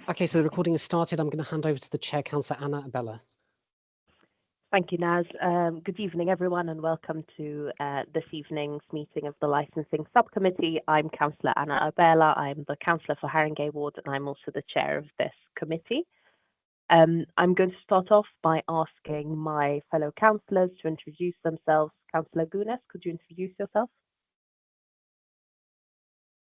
Okay, so the recording has started. I'm going to hand over to the chair, Councillor Anna Abella. Thank you, Naz. Good evening, everyone, and welcome to this evening's meeting of the Licensing Subcommittee. I'm Councillor Anna Abella. I'm the Councillor for Haringey Ward, and I'm also the chair of this committee. I'm going to start off by asking my fellow councillors to introduce themselves. Councillor Gunas, could you introduce yourself?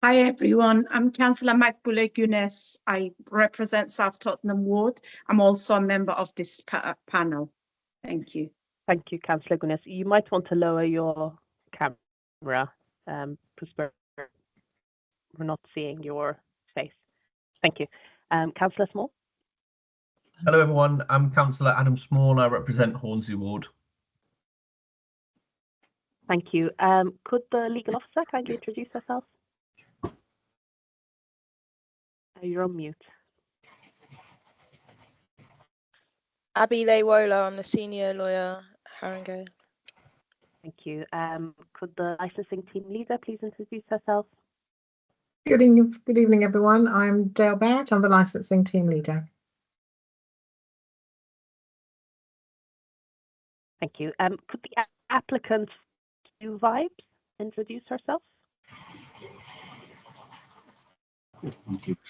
Hi everyone, I'm Councillor Makbule Gunes. I represent South Tottenham Ward. I'm also a member of this panel. Thank you. Thank you, Councillor Gunas. You might want to lower your camera because we're not seeing your face. Thank you. Councillor Small? Hello everyone, I'm Councillor Adam Small. I represent Hornsey Ward. Thank you. Could the legal officer kindly introduce herself? You're on mute. Abby Laywola, I'm the senior lawyer at Haringey. Thank you. Could the licensing team leader please introduce herself? Good evening, everyone. I'm Dale Barrett. I'm the licensing team leader. Thank you. Could the applicant Q Vibes introduce herself?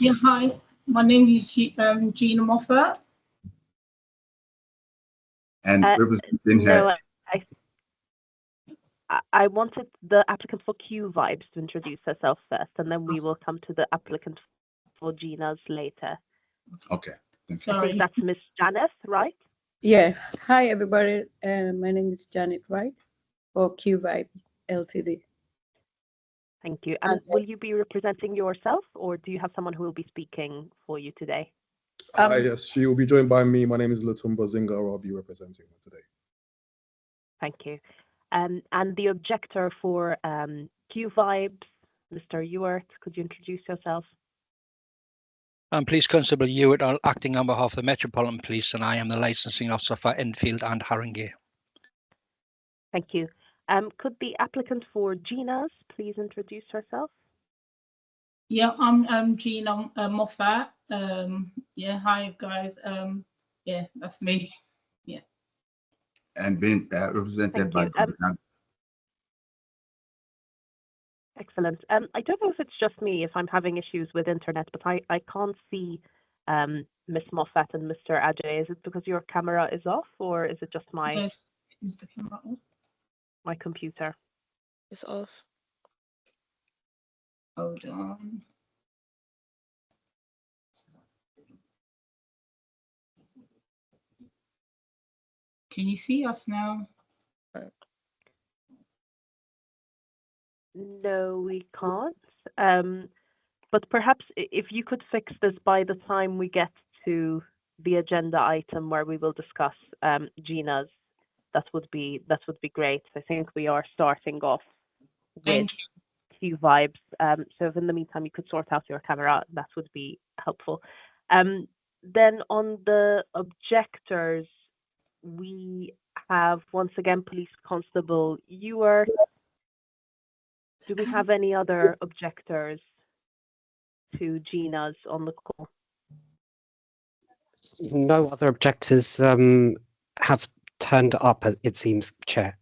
Yeah, hi. My name is Gina Moffat. And representing her. No, I wanted the applicant for Q Vibes to introduce herself first, and then we will come to the applicant for Gina's later. Okay. Thank you. I think that's Miss Janeth, right? Yeah. Hi, everybody. My name is Janet Wright for Q Vibe Ltd. Thank you. And will you be representing yourself, or do you have someone who will be speaking for you today? Yes, she will be joined by me. My name is Lutumba Zinga. I'll be representing her today. Thank you. And the objector for Q Vibes, Mr. Ewart, could you introduce yourself? I'm Police Constable Ewart, acting on behalf of the Metropolitan Police, and I am the licensing officer for Enfield and Haringey. Thank you. Could the applicant for Gina's please introduce herself? Yeah, I'm Gina Moffat. Yeah, hi guys. Yeah, that's me. Yeah. And being represented by Excellent. I don't know if it's just me, if I'm having issues with internet, but I can't see Miss Moffat and Mr. Ajay. Is it because your camera is off, or is it just my? Yes, is the camera off? My computer. It's off. Hold on. Can you see us now? No, we can't. But perhaps if you could fix this by the time we get to the agenda item where we will discuss Gina's, that would be great. I think we are starting off with Q Vibes. So if in the meantime you could sort out your camera, that would be helpful. Then on the objectors, we have once again Police Constable Ewart. Do we have any other objectors to Gina's on the call? No other objectors have turned up, it seems, Chair.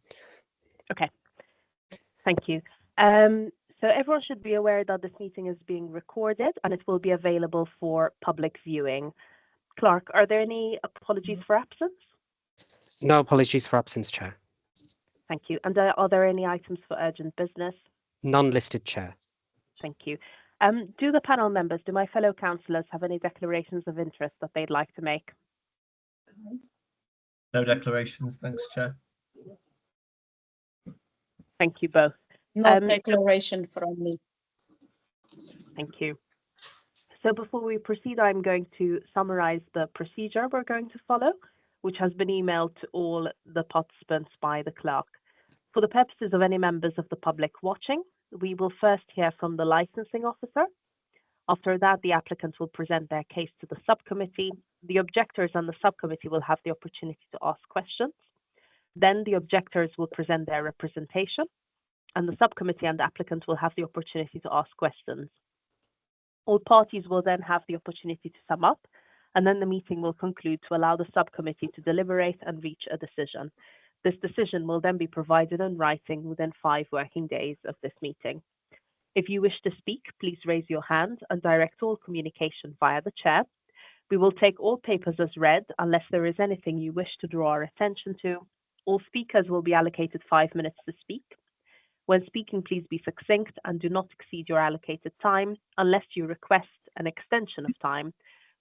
Okay, thank you. So everyone should be aware that this meeting is being recorded and it will be available for public viewing. Clark, are there any apologies for absence? No apologies for absence, Chair. Thank you. And are there any items for urgent business? None listed, Chair. Thank you. Do the panel members, do my fellow councillors have any declarations of interest that they'd like to make? No declarations, thanks, Chair. Thank you both. No declaration from me. Thank you. So before we proceed, I'm going to summarize the procedure we're going to follow, which has been emailed to all the participants by the clerk. For the purposes of any members of the public watching, we will first hear from the licensing officer. After that, the applicants will present their case to the subcommittee. The objectors and the subcommittee will have the opportunity to ask questions. Then the objectors will present their representation, and the subcommittee and the applicant will have the opportunity to ask questions. All parties will then have the opportunity to sum up, and then the meeting will conclude to allow the subcommittee to deliberate and reach a decision. This decision will then be provided in writing within 5 working days of this meeting. If you wish to speak, please raise your hand and direct all communication via the chair. We will take all papers as read unless there is anything you wish to draw our attention to. All speakers will be allocated 5 minutes to speak. When speaking, please be succinct and do not exceed your allocated time unless you request an extension of time,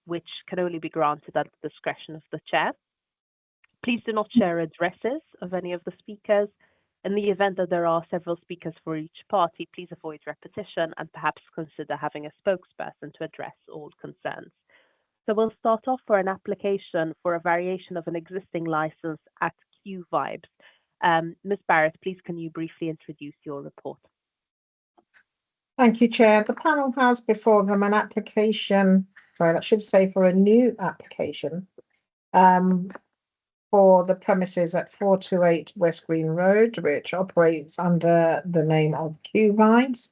which can only be granted at the discretion of the chair. Please do not share addresses of any of the speakers. In the event that there are several speakers for each party, please avoid repetition and perhaps consider having a spokesperson to address all concerns. So we'll start off for an application for a variation of an existing license at Q Vibes. Ms. Barrett, please can you briefly introduce your report? Thank you, Chair. The panel has before them an application, sorry, that should say for a new application for the premises at 428 West Green Road, which operates under the name of Q Vibes.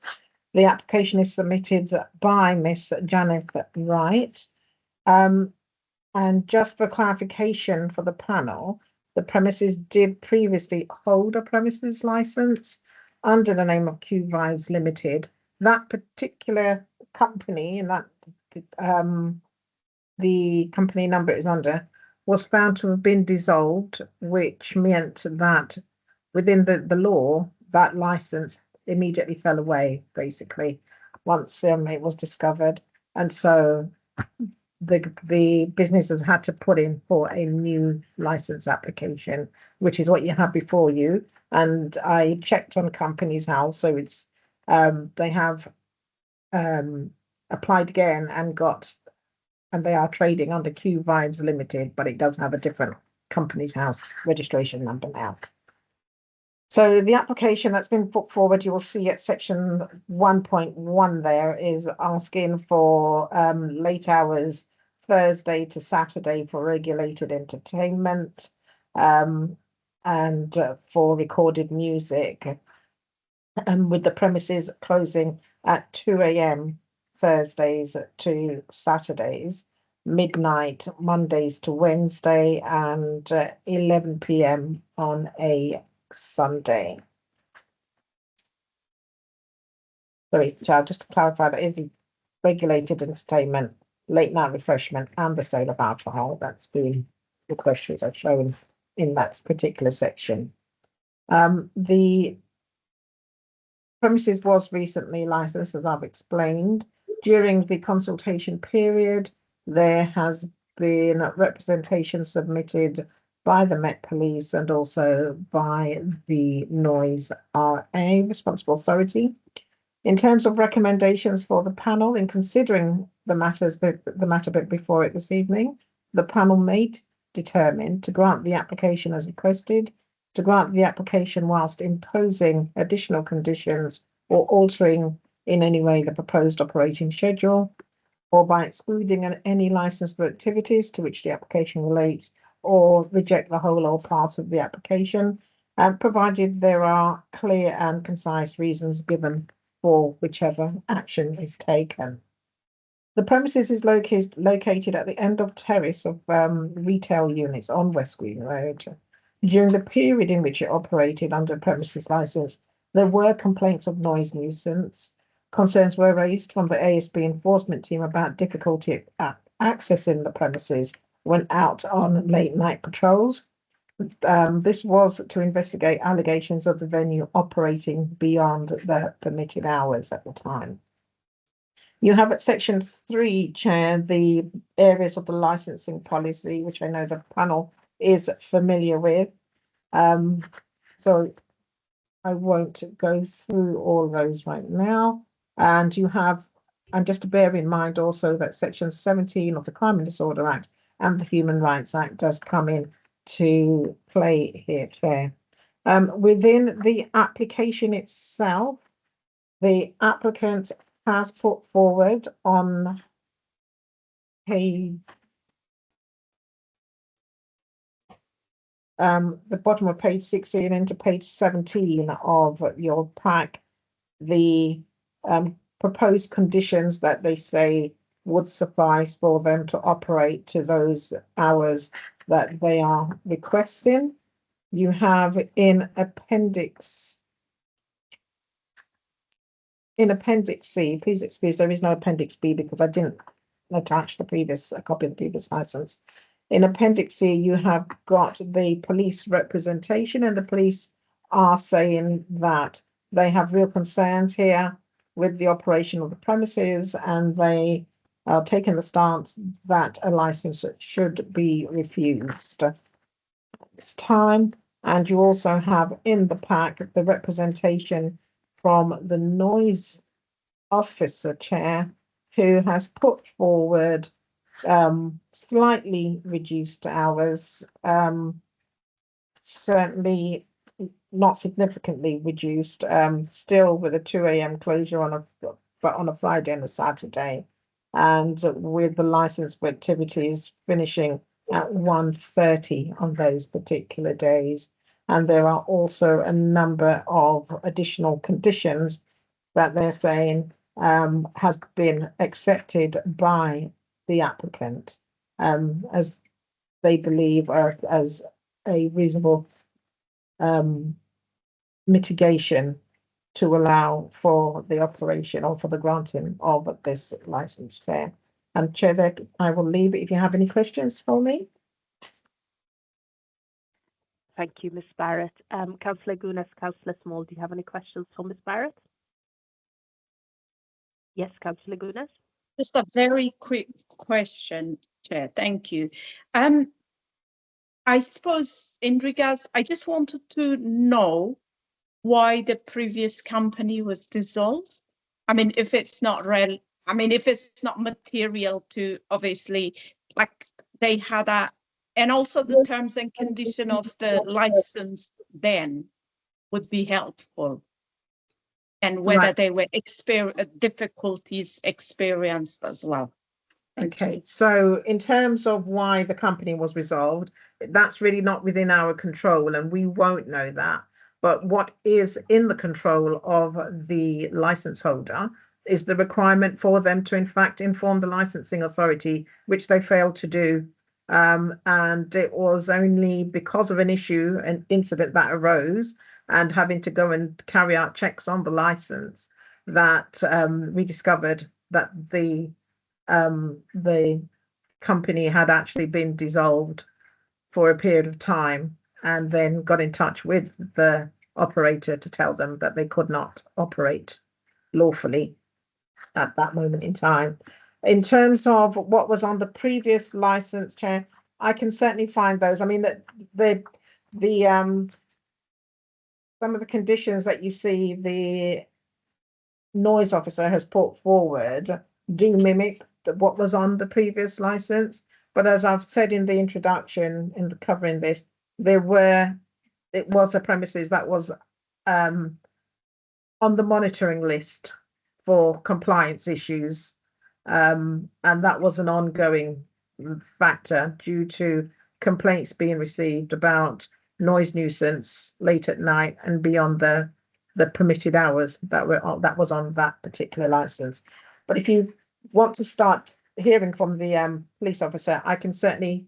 The application is submitted by Miss Janet Wright. And just for clarification for the panel, the premises did previously hold a premises license under the name of Q Vibes Limited. That particular company, and that the company number is under, was found to have been dissolved, which meant that within the law, that license immediately fell away, basically, once it was discovered. And so the businesses had to put in for a new license application, which is what you have before you. And I checked on Companies House, so it's they have applied again and they are trading under Q Vibes Limited, but it does have a different Companies House registration number now. So the application that's been put forward, you will see at section 1.1 there is asking for late hours Thursday to Saturday for regulated entertainment and for recorded music, and with the premises closing at 2 a.m. Thursdays to Saturdays, midnight Mondays to Wednesday, and 11 p.m. on a Sunday. Sorry, just to clarify, that is the regulated entertainment, late night refreshment, and the sale of alcohol. That's been the questions are shown in that particular section. The premises was recently licensed, as I've explained. During the consultation period, there has been representation submitted by the Met Police and also by the Noise RA responsible authority. In terms of recommendations for the panel, in considering the matter before it this evening, the panel may determine to grant the application as requested, to grant the application whilst imposing additional conditions or altering in any way the proposed operating schedule, or by excluding any license for activities to which the application relates, or reject the whole or part of the application, and provided there are clear and concise reasons given for whichever action is taken. The premises is located at the end of terrace of retail units on West Green Road. During the period in which it operated under premises license, there were complaints of noise nuisance. Concerns were raised from the ASB enforcement team about difficulty at accessing the premises when out on late night patrols. This was to investigate allegations of the venue operating beyond the permitted hours at the time. You have at section 3, Chair, the areas of the licensing policy, which I know the panel is familiar with. So I won't go through all those right now. And you have, and just to bear in mind also that section 17 of the Crime and Disorder Act and the Human Rights Act does come in to play here, Chair. Within the application itself, the applicant has put forward on page the bottom of page 16 into page 17 of your pack, the proposed conditions that they say would suffice for them to operate to those hours that they are requesting. You have in Appendix C, please excuse, there is no Appendix B because I didn't attach a copy of the previous license. In Appendix C, you have got the police representation, and the police are saying that they have real concerns here with the operation of the premises, and they are taking the stance that a license should be refused at this time. And you also have in the pack the representation from the noise officer chair, who has put forward slightly reduced hours, certainly not significantly reduced, still with a 2 a.m. closure on a Friday and a Saturday, and with the license for activities finishing at 1:30 on those particular days. And there are also a number of additional conditions that they're saying has been accepted by the applicant as they believe are as a reasonable mitigation to allow for the operation or for the granting of this license fare. And Chair, I will leave it if you have any questions for me. Thank you, Ms. Barrett. Councillor Gunas, Councillor Small, do you have any questions for Ms. Barrett? Yes, Councillor Gunas. Just a very quick question, Chair. Thank you. I suppose in regards, I just wanted to know why the previous company was dissolved. I mean, if it's not if it's not material to, obviously, like they had and also the terms and condition of the license then would be helpful. And whether they were difficulties experienced as well. Okay, so in terms of why the company was resolved, that's really not within our control, and we won't know that. But what is in the control of the license holder is the requirement for them to, in fact, inform the licensing authority, which they failed to do. And it was only because of an incident that arose, and having to go and carry out checks on the license, that we discovered that the company had actually been dissolved for a period of time, and then got in touch with the operator to tell them that they could not operate lawfully at that moment in time. In terms of what was on the previous license, Chair, I can certainly find those. I mean, some of the conditions that you see the noise officer has put forward do mimic what was on the previous license. But as I've said in the introduction, in covering this, it was a premises that was on the monitoring list for compliance issues. And that was an ongoing factor due to complaints being received about noise nuisance late at night and beyond the permitted hours that was on that particular license. But if you want to start hearing from the police officer, I can certainly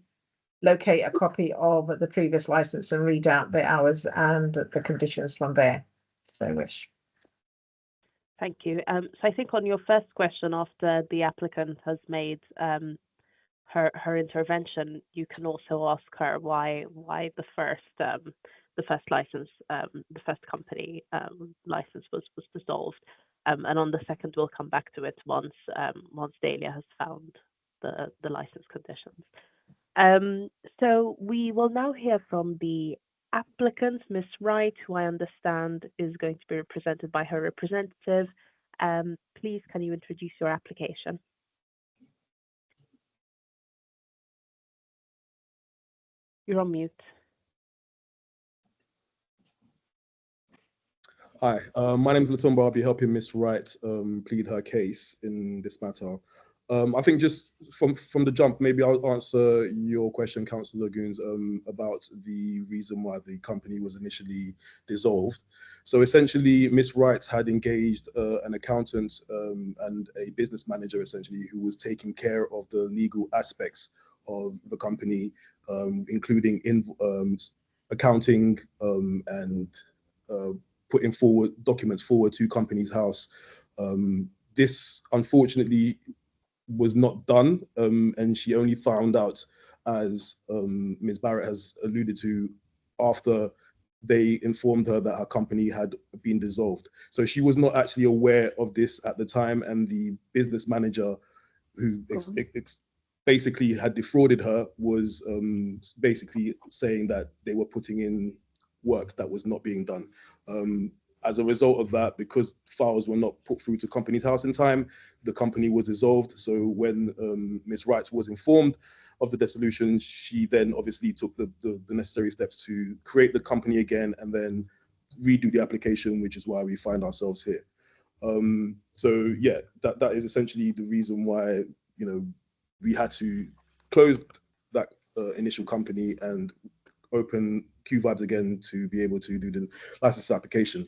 locate a copy of the previous license and read out the hours and the conditions from there, so wish. Thank you. So I think on your first question, after the applicant has made her intervention, you can also ask her why the first license, the first company license was dissolved. And on the second, we'll come back to it once Dahlia has found the license conditions. So we will now hear from the applicant, Ms. Wright, who I understand is going to be represented by her representative. Please, can you introduce your application? You're on mute. Hi, my name is Lutumba. I'll be helping Ms. Wright plead her case in this matter. I think just from the jump, maybe I'll answer your question, Councillor Goons, about the reason why the company was initially dissolved. So essentially, Miss Wright had engaged an accountant and a business manager, essentially, who was taking care of the legal aspects of the company, including accounting and putting forward documents forward to Companies House. This, unfortunately, was not done, and she only found out, as Ms. Barrett has alluded to, after they informed her that her company had been dissolved. So she was not actually aware of this at the time, and the business manager who basically had defrauded her was basically saying that they were putting in work that was not being done. As a result of that, because files were not put through to Companies House in time, the company was dissolved. So when Ms. Wright was informed of the dissolution, she then obviously took the necessary steps to create the company again and then redo the application, which is why we find ourselves here. So yeah, that is essentially the reason why, you know, we had to close that initial company and open Q Vibes again to be able to do the license application.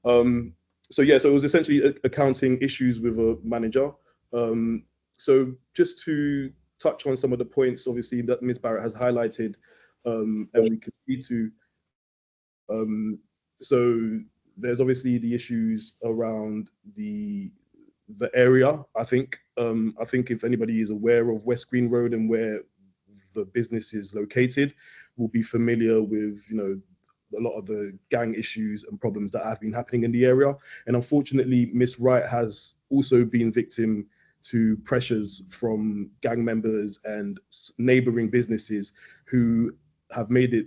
So yeah, so it was essentially accounting issues with a manager. So just to touch on some of the points, obviously, that Ms. Barrett has highlighted, and we can see to, so there's obviously the issues around the area. I think if anybody is aware of West Green Road and where the business is located, will be familiar with, you know, a lot of the gang issues and problems that have been happening in the area. And unfortunately, Miss Wright has also been victim to pressures from gang members and neighboring businesses who have made it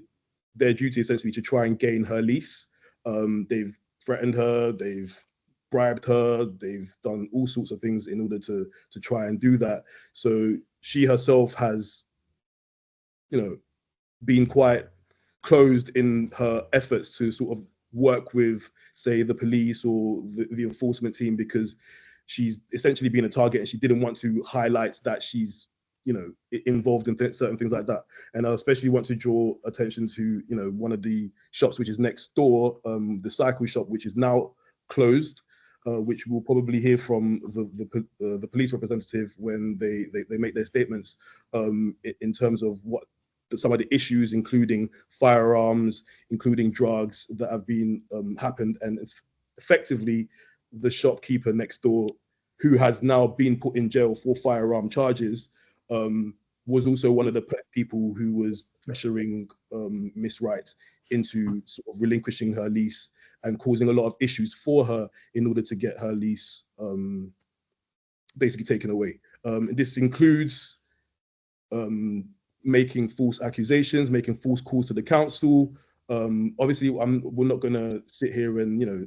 their duty essentially to try and gain her lease. They've threatened her, they've bribed her, they've done all sorts of things in order to try and do that. So she herself has, you know, been quite closed in her efforts to sort of work with, say, the police or the enforcement team, because she's essentially been a target and she didn't want to highlight that she's, you know, involved in certain things like that. And I especially want to draw attention to, you know, one of the shops which is next door, the cycle shop, which is now closed, which we'll probably hear from the police representative when they make their statements, in terms of what some of the issues, including firearms, including drugs that have been happened, and effectively the shopkeeper next door, who has now been put in jail for firearm charges, was also one of the people who was pressuring Miss Wright into sort of relinquishing her lease and causing a lot of issues for her in order to get her lease basically taken away. This includes making false accusations, making false calls to the council. Obviously, we're not going to sit here and, you know,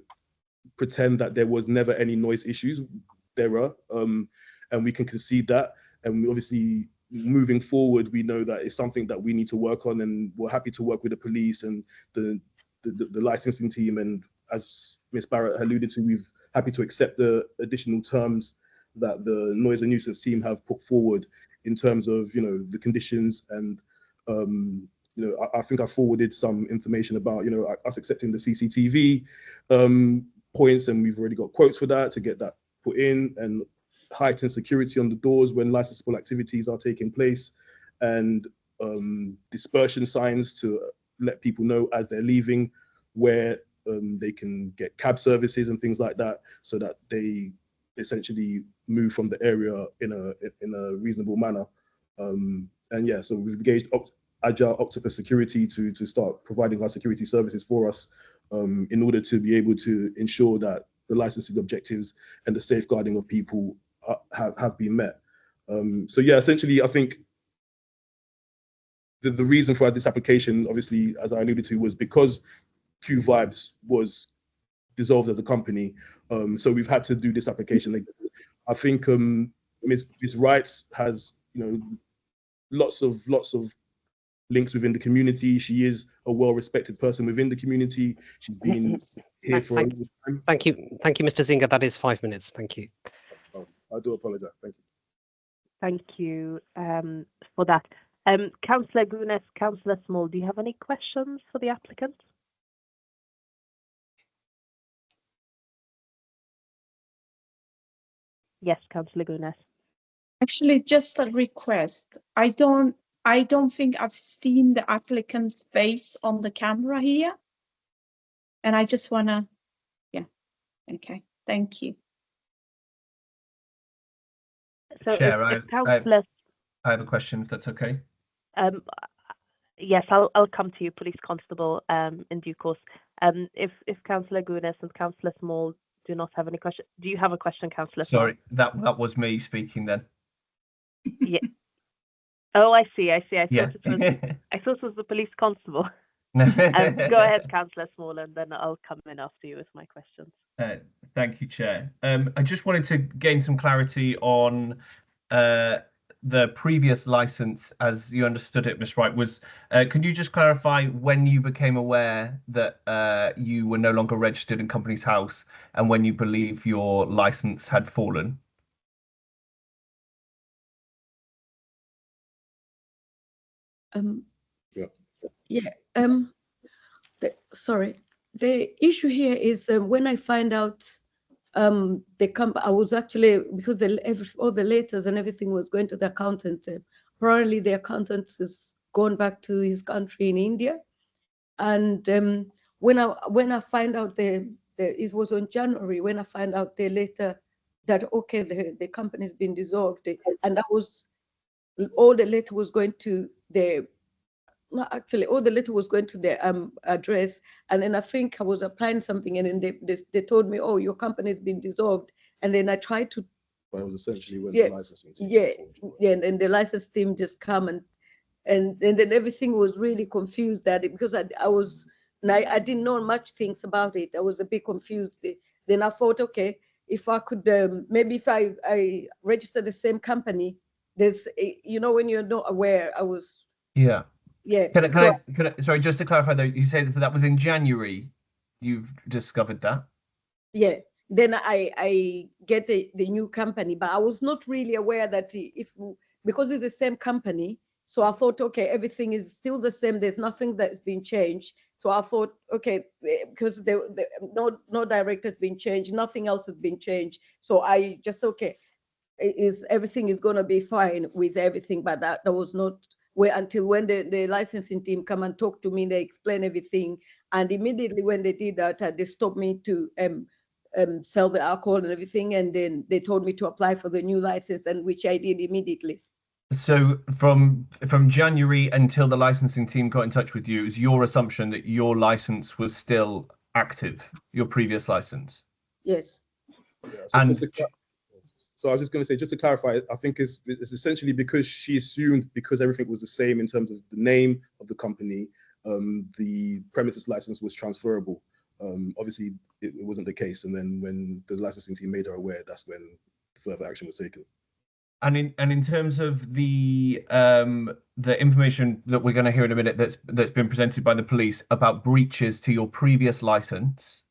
pretend that there was never any noise issues. There are, and we can concede that. And we obviously, moving forward, we know that it's something that we need to work on, and we're happy to work with the police and the licensing team. And as Ms. Barrett alluded to, we're happy to accept the additional terms that the noise and nuisance team have put forward in terms of, you know, the conditions. And you know, I think I forwarded some information about, you know, us accepting the CCTV points, and we've already got quotes for that to get that put in, and heightened security on the doors when licensable activities are taking place, and dispersion signs to let people know as they're leaving where they can get cab services and things like that, so that they essentially move from the area in a reasonable manner. And yeah, so we've engaged Agile Octopus Security to start providing our security services for us, in order to be able to ensure that the licensing objectives and the safeguarding of people have been met. So yeah, essentially, I think the reason for this application, obviously, as I alluded to, was because Q Vibes was dissolved as a company. So we've had to do this application. I think Ms. Wright has, you know, lots of links within the community. She is a well-respected person within the community. She's been here for a long time. Thank you, Mr. Zinger. That is 5 minutes. Thank you. Oh, I do apologize. Thank you. Thank you for that. Councillor Gunas, Councillor Small, do you have any questions for the applicant? Yes, Councillor Gunas. Actually, just a request. I don't think I've seen the applicant's face on the camera here. And I just wanna, yeah, okay, thank you. So Chair, if Councillor, I have a question, if that's okay. yes, I'll come to you, Police Constable, in due course. If Councillor Gunas and Councillor Small do not have any question, do you have a question, Councillor? Sorry, that was me speaking then. Yeah. Oh, I see. I thought Yeah. it was the Police Constable. Go ahead, Councillor Small, and then I'll come in after you with my questions. Thank you, Chair. I just wanted to gain some clarity on the previous license, as you understood it, Ms. Wright. Could you just clarify when you became aware that you were no longer registered in Companies House and when you believe your license had fallen? Sorry. The issue here is when I find out I was actually, because all the letters and everything was going to the accountant. Apparently the accountant has gone back to his country in India. And when I find out it was on January when I find out the letter that, okay, the company's been dissolved. And that was, all the letter was going to all the letter was going to their address, and then I think I was applying something, and then they told me, oh, your company's been dissolved, and then I tried to. But it was essentially when the licensing team. Yeah, and the license team just come and then everything was really confused because I didn't know much things about it. I was a bit confused. Then I thought, okay, if I could maybe if I register the same company, there's when you're not aware, I was. Yeah. Yeah. Can I, sorry, just to clarify though, you say that was in January you've discovered that? Yeah. Then I get the new company, but I was not really aware that because it's the same company, so I thought, okay, everything is still the same. There's nothing that's been changed. So I thought, okay, because no director's been changed, nothing else has been changed. So I just, okay, everything is gonna be fine with everything, but that was not. Until when the licensing team come and talk to me, they explain everything, and immediately when they did that, they stopped me to sell the alcohol and everything, and then they told me to apply for the new license, and which I did immediately. So from January until the licensing team got in touch with you, is your assumption that your license was still active, your previous license? Yes. Yeah, so I was just going to say, just to clarify, I think it's essentially because she assumed because everything was the same in terms of the name of the company, the premises license was transferable. Obviously, it wasn't the case. And then when the licensing team made her aware, that's when further action was taken. And in terms of the information that we're going to hear in a minute that's been presented by the police about breaches to your previous license,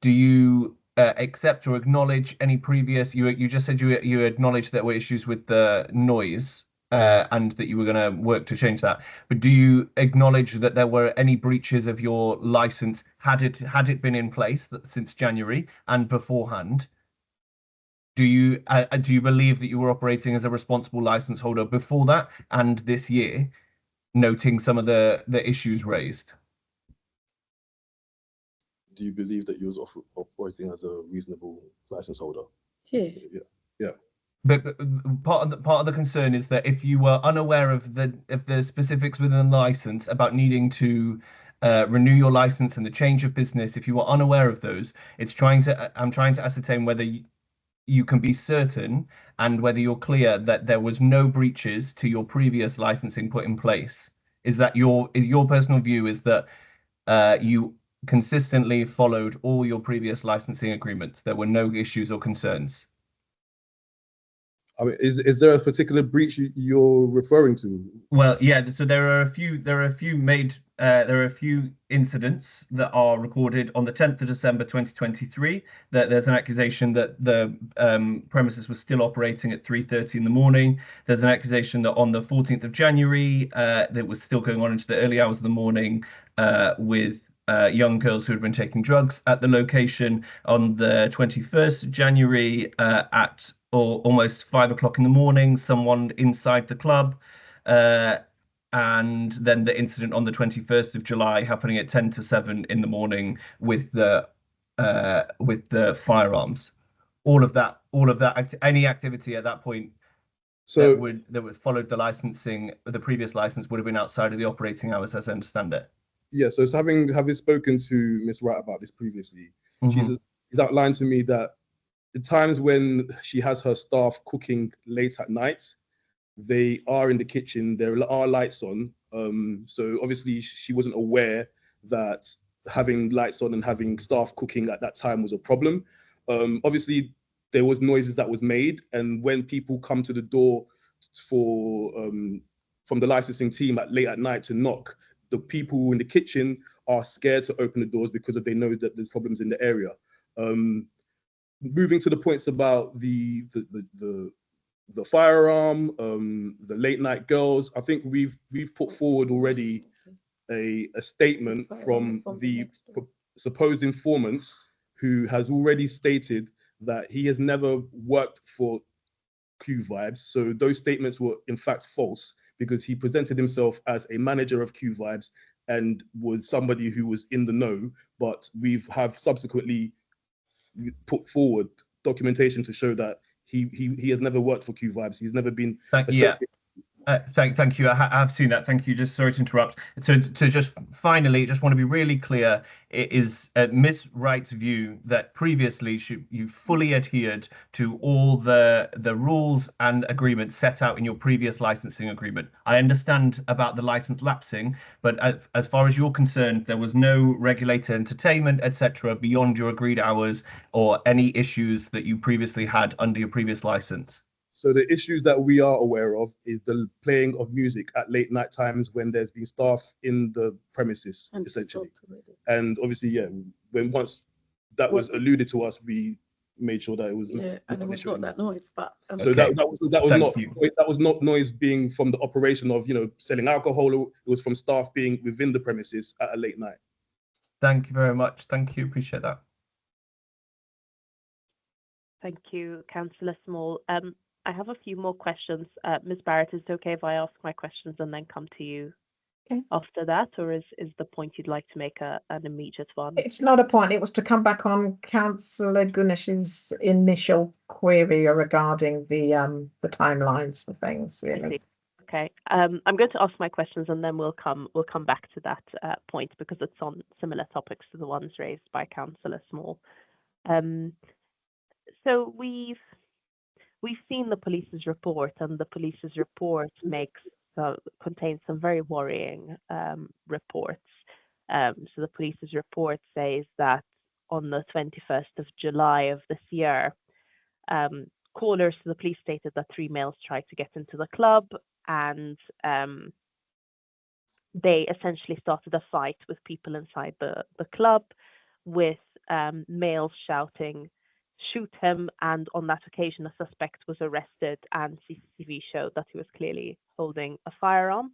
do you accept or acknowledge any previous? You just said you acknowledged there were issues with the noise and that you were going to work to change that. But do you acknowledge that there were any breaches of your license had it been in place since January and beforehand? Do you believe that you were operating as a responsible license holder before that and this year, noting some of the issues raised? Do you believe that you was operating as a reasonable license holder? Yeah. But part of the concern is that if you were unaware of the specifics within the license about needing to renew your license and the change of business, if you were unaware of those, I'm trying to ascertain whether you can be certain and whether you're clear that there was no breaches to your previous licensing put in place. Is your personal view is that you consistently followed all your previous licensing agreements? There were no issues or concerns? I mean, is there a particular breach you're referring to? Well, yeah. So there are a few incidents that are recorded on the 10th of December 2023. That there's an accusation that the premises was still operating at 3:30 in the morning. There's an accusation that on the 14th of January, that was still going on into the early hours of the morning with young girls who had been taking drugs at the location. On the 21st of January at almost 5 o'clock in the morning, someone inside the club. And then the incident on the 21st of July happening at 10 to 7 in the morning with the firearms. All of that, any activity at that point So that would followed the licensing, the previous license would have been outside of the operating hours, as I understand it. yeah, so having spoken to Miss Wright about this previously, she's outlined to me that the times when she has her staff cooking late at night, they are in the kitchen, there are lights on. So obviously she wasn't aware that having lights on and having staff cooking at that time was a problem. Obviously there was noises that was made, and when people come to the door for from the licensing team late at night to knock, the people in the kitchen are scared to open the doors because they know that there's problems in the area. Moving to the points about the firearm, the late night girls, I think we've put forward already a statement from the supposed informant, who has already stated that he has never worked for Q Vibes. So those statements were in fact false, because he presented himself as a manager of Q Vibes and was somebody who was in the know, but have subsequently put forward documentation to show that he has never worked for Q Vibes. He's never been associated. Thank you. I have seen that. Thank you. Just sorry to interrupt. So to just finally, just want to be really clear, it is Ms. Wright's view that previously you fully adhered to all the rules and agreements set out in your previous licensing agreement. I understand about the license lapsing, but as far as you're concerned, there was no regulated entertainment, etc., beyond your agreed hours or any issues that you previously had under your previous license. So the issues that we are aware of is the playing of music at late night times when there's been staff in the premises, essentially. And obviously, yeah, once that was alluded to us, we made sure that it was and it was not that noise, but so that was not noise being from the operation of selling alcohol. It was from staff being within the premises at a late night. Thank you very much. Thank you. Appreciate that. Thank you, Councillor Small. I have a few more questions. Ms. Barrett, is it okay if I ask my questions and then come to you after that, or is the point you'd like to make an immediate one? It's not a point. It was to come back on Councillor Gunish's initial query regarding the timelines for things, really. Okay. I'm going to ask my questions and then we'll come back to that point, because it's on similar topics to the ones raised by Councillor Small. So we've seen the police's report, and the police's report contains some very worrying reports. So the police's report says that on the 21st of July of this year, callers to the police stated that 3 males tried to get into the club, and they essentially started a fight with people inside the club, with males shouting, "Shoot him," and on that occasion a suspect was arrested and CCTV showed that he was clearly holding a firearm.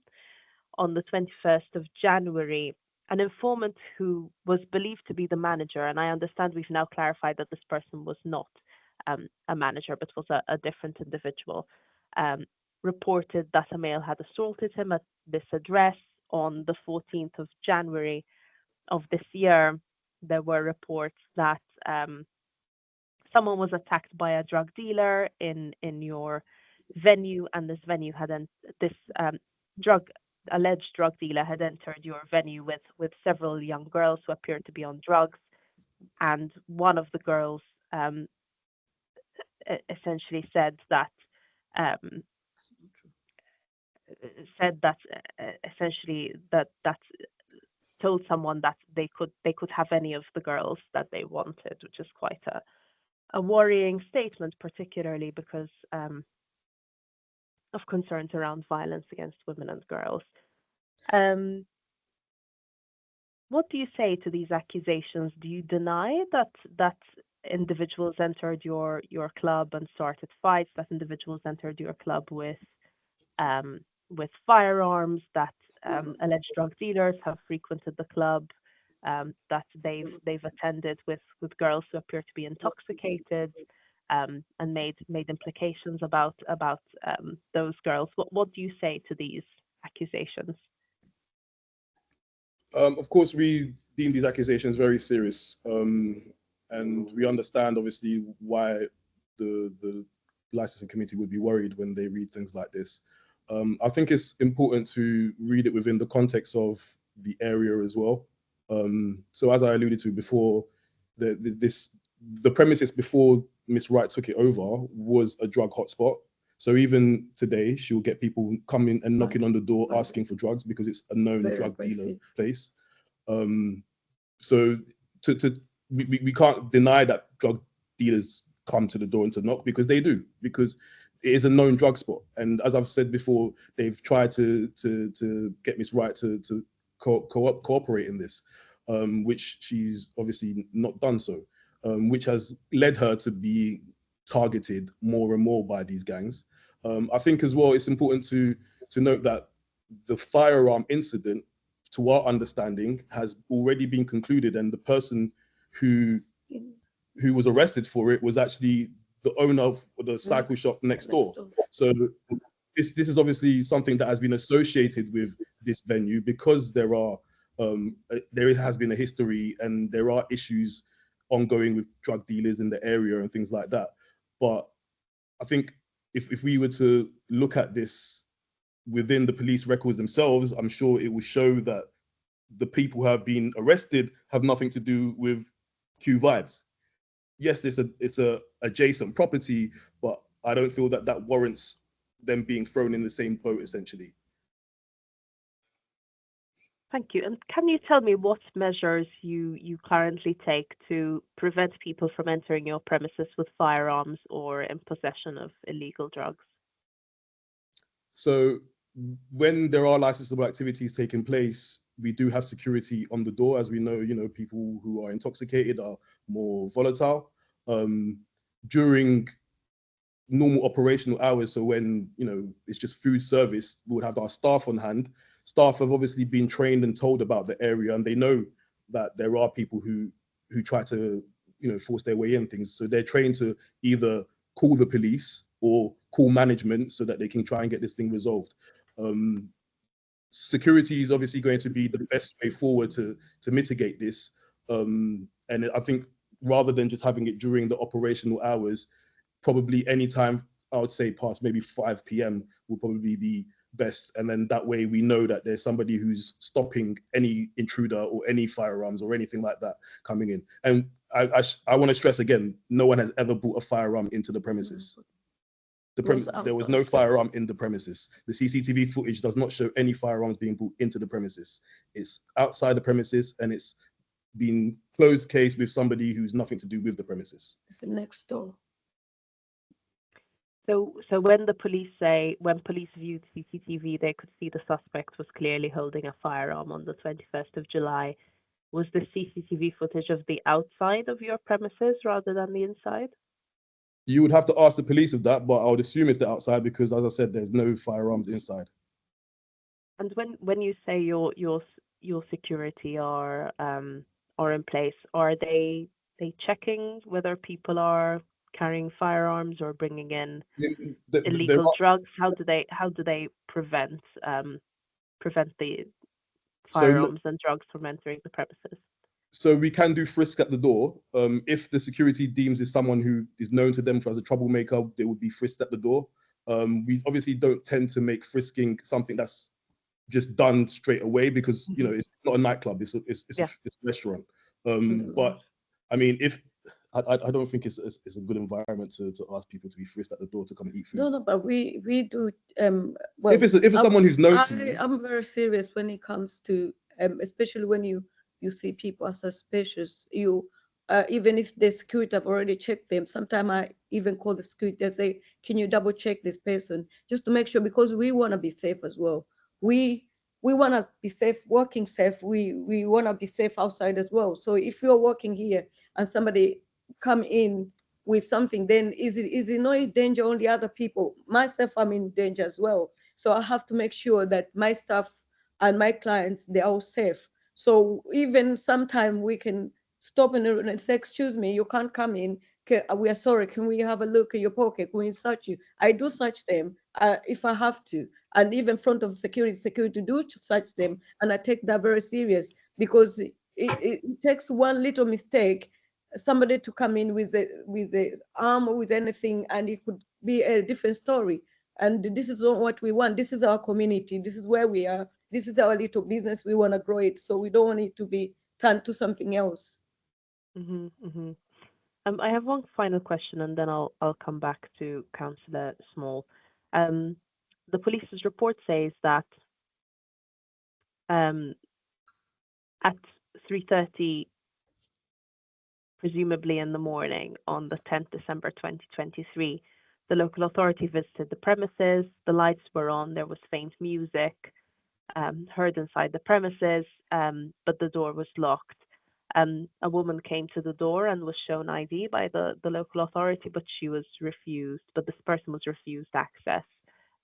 On the 21st of January, an informant who was believed to be the manager, and I understand we've now clarified that this person was not a manager but was a different individual, reported that a male had assaulted him at this address. On the 14th of January of this year, there were reports that someone was attacked by a drug dealer in your venue, and this venue had alleged drug dealer had entered your venue with several young girls who appeared to be on drugs, and one of the girls essentially said that told someone that they could have any of the girls that they wanted, which is quite a worrying statement, particularly because concerns around violence against women and girls. What do you say to these accusations? Do you deny that individuals entered your club and started fights, that individuals entered your club with firearms, that alleged drug dealers have frequented the club, that they've attended with girls who appear to be intoxicated, and made implications about those girls? What do you say to these accusations? Of course, we deem these accusations very serious, and we understand obviously why the licensing committee would be worried when they read things like this. I think it's important to read it within the context of the area as well. So as I alluded to before, the premises before Miss Wright took it over was a drug hotspot. So even today, she'll get people coming and knocking on the door asking for drugs because it's a known drug dealer place. So we can't deny that drug dealers come to the door and to knock, because they do, because it is a known drug spot. And as I've said before, they've tried to get Miss Wright to cooperate in this, which she's obviously not done so, which has led her to be targeted more and more by these gangs. I think as well, it's important to note that the firearm incident, to our understanding, has already been concluded, and the person who was arrested for it was actually the owner of the cycle shop next door. So this is obviously something that has been associated with this venue, because there has been a history and there are issues ongoing with drug dealers in the area and things like that. But I think if we were to look at this within the police records themselves, I'm sure it will show that the people who have been arrested have nothing to do with Q Vibes. Yes, it's a adjacent property, but I don't feel that warrants them being thrown in the same boat, essentially. Thank you. And can you tell me what measures you currently take to prevent people from entering your premises with firearms or in possession of illegal drugs? So when there are licensable activities taking place, we do have security on the door. As we know, people who are intoxicated are more volatile. During normal operational hours, so when it's just food service, we would have our staff on hand. Staff have obviously been trained and told about the area, and they know that there are people who try to force their way in things. So they're trained to either call the police or call management so that they can try and get this thing resolved. Security is obviously going to be the best way forward to mitigate this. And I think rather than just having it during the operational hours, probably any time, I would say past maybe 5 p.m. will probably be best. And then that way we know that there's somebody who's stopping any intruder or any firearms or anything like that coming in. And I want to stress again, no one has ever brought a firearm into the premises. There was no firearm in the premises. The CCTV footage does not show any firearms being brought into the premises. It's outside the premises, and it's been closed case with somebody who's nothing to do with the premises. It's next door. So when police viewed CCTV, they could see the suspect was clearly holding a firearm on the 21st of July. Was the CCTV footage of the outside of your premises rather than the inside? You would have to ask the police of that, but I would assume it's the outside because, as I said, there's no firearms inside. And when you say your security are in place, are they checking whether people are carrying firearms or bringing in illegal drugs? How do they prevent the firearms and drugs from entering the premises? So we can do frisk at the door. If the security deems is someone who is known to them as a troublemaker, they would be frisked at the door. We obviously don't tend to make frisking something that's just done straight away because it's not a nightclub; it's a restaurant. But I mean, I don't think it's a good environment to ask people to be frisked at the door to come and eat food. No, but we do. Well, if it's someone who's known to you, I'm very serious when it comes to, especially when you see people are suspicious. even if the security have already checked them, sometimes I even call the security, they say, can you double check this person, just to make sure, because we want to be safe as well. We want to be safe, working safe. We want to be safe outside as well. So if you're working here and somebody come in with something, then is it not danger on the other people? Myself, I'm in danger as well. So I have to make sure that my staff and my clients, they're all safe. So even sometime we can stop and say, excuse me, you can't come in. We are sorry, can we have a look at your pocket? Can we search you? I do search them if I have to. And even in front of security do search them. And I take that very serious, because it takes one little mistake, somebody to come in with the arm or with anything, and it could be a different story. And this is not what we want. This is our community. This is where we are. This is our little business. We want to grow it. So we don't want it to be turned to something else. I have one final question, and then I'll come back to Councillor Small. The police's report says that at 3:30, presumably in the morning on the 10th December 2023, the local authority visited the premises. The lights were on. There was faint music heard inside the premises, but the door was locked. A woman came to the door and was shown ID by the local authority, but she was refused. But this person was refused access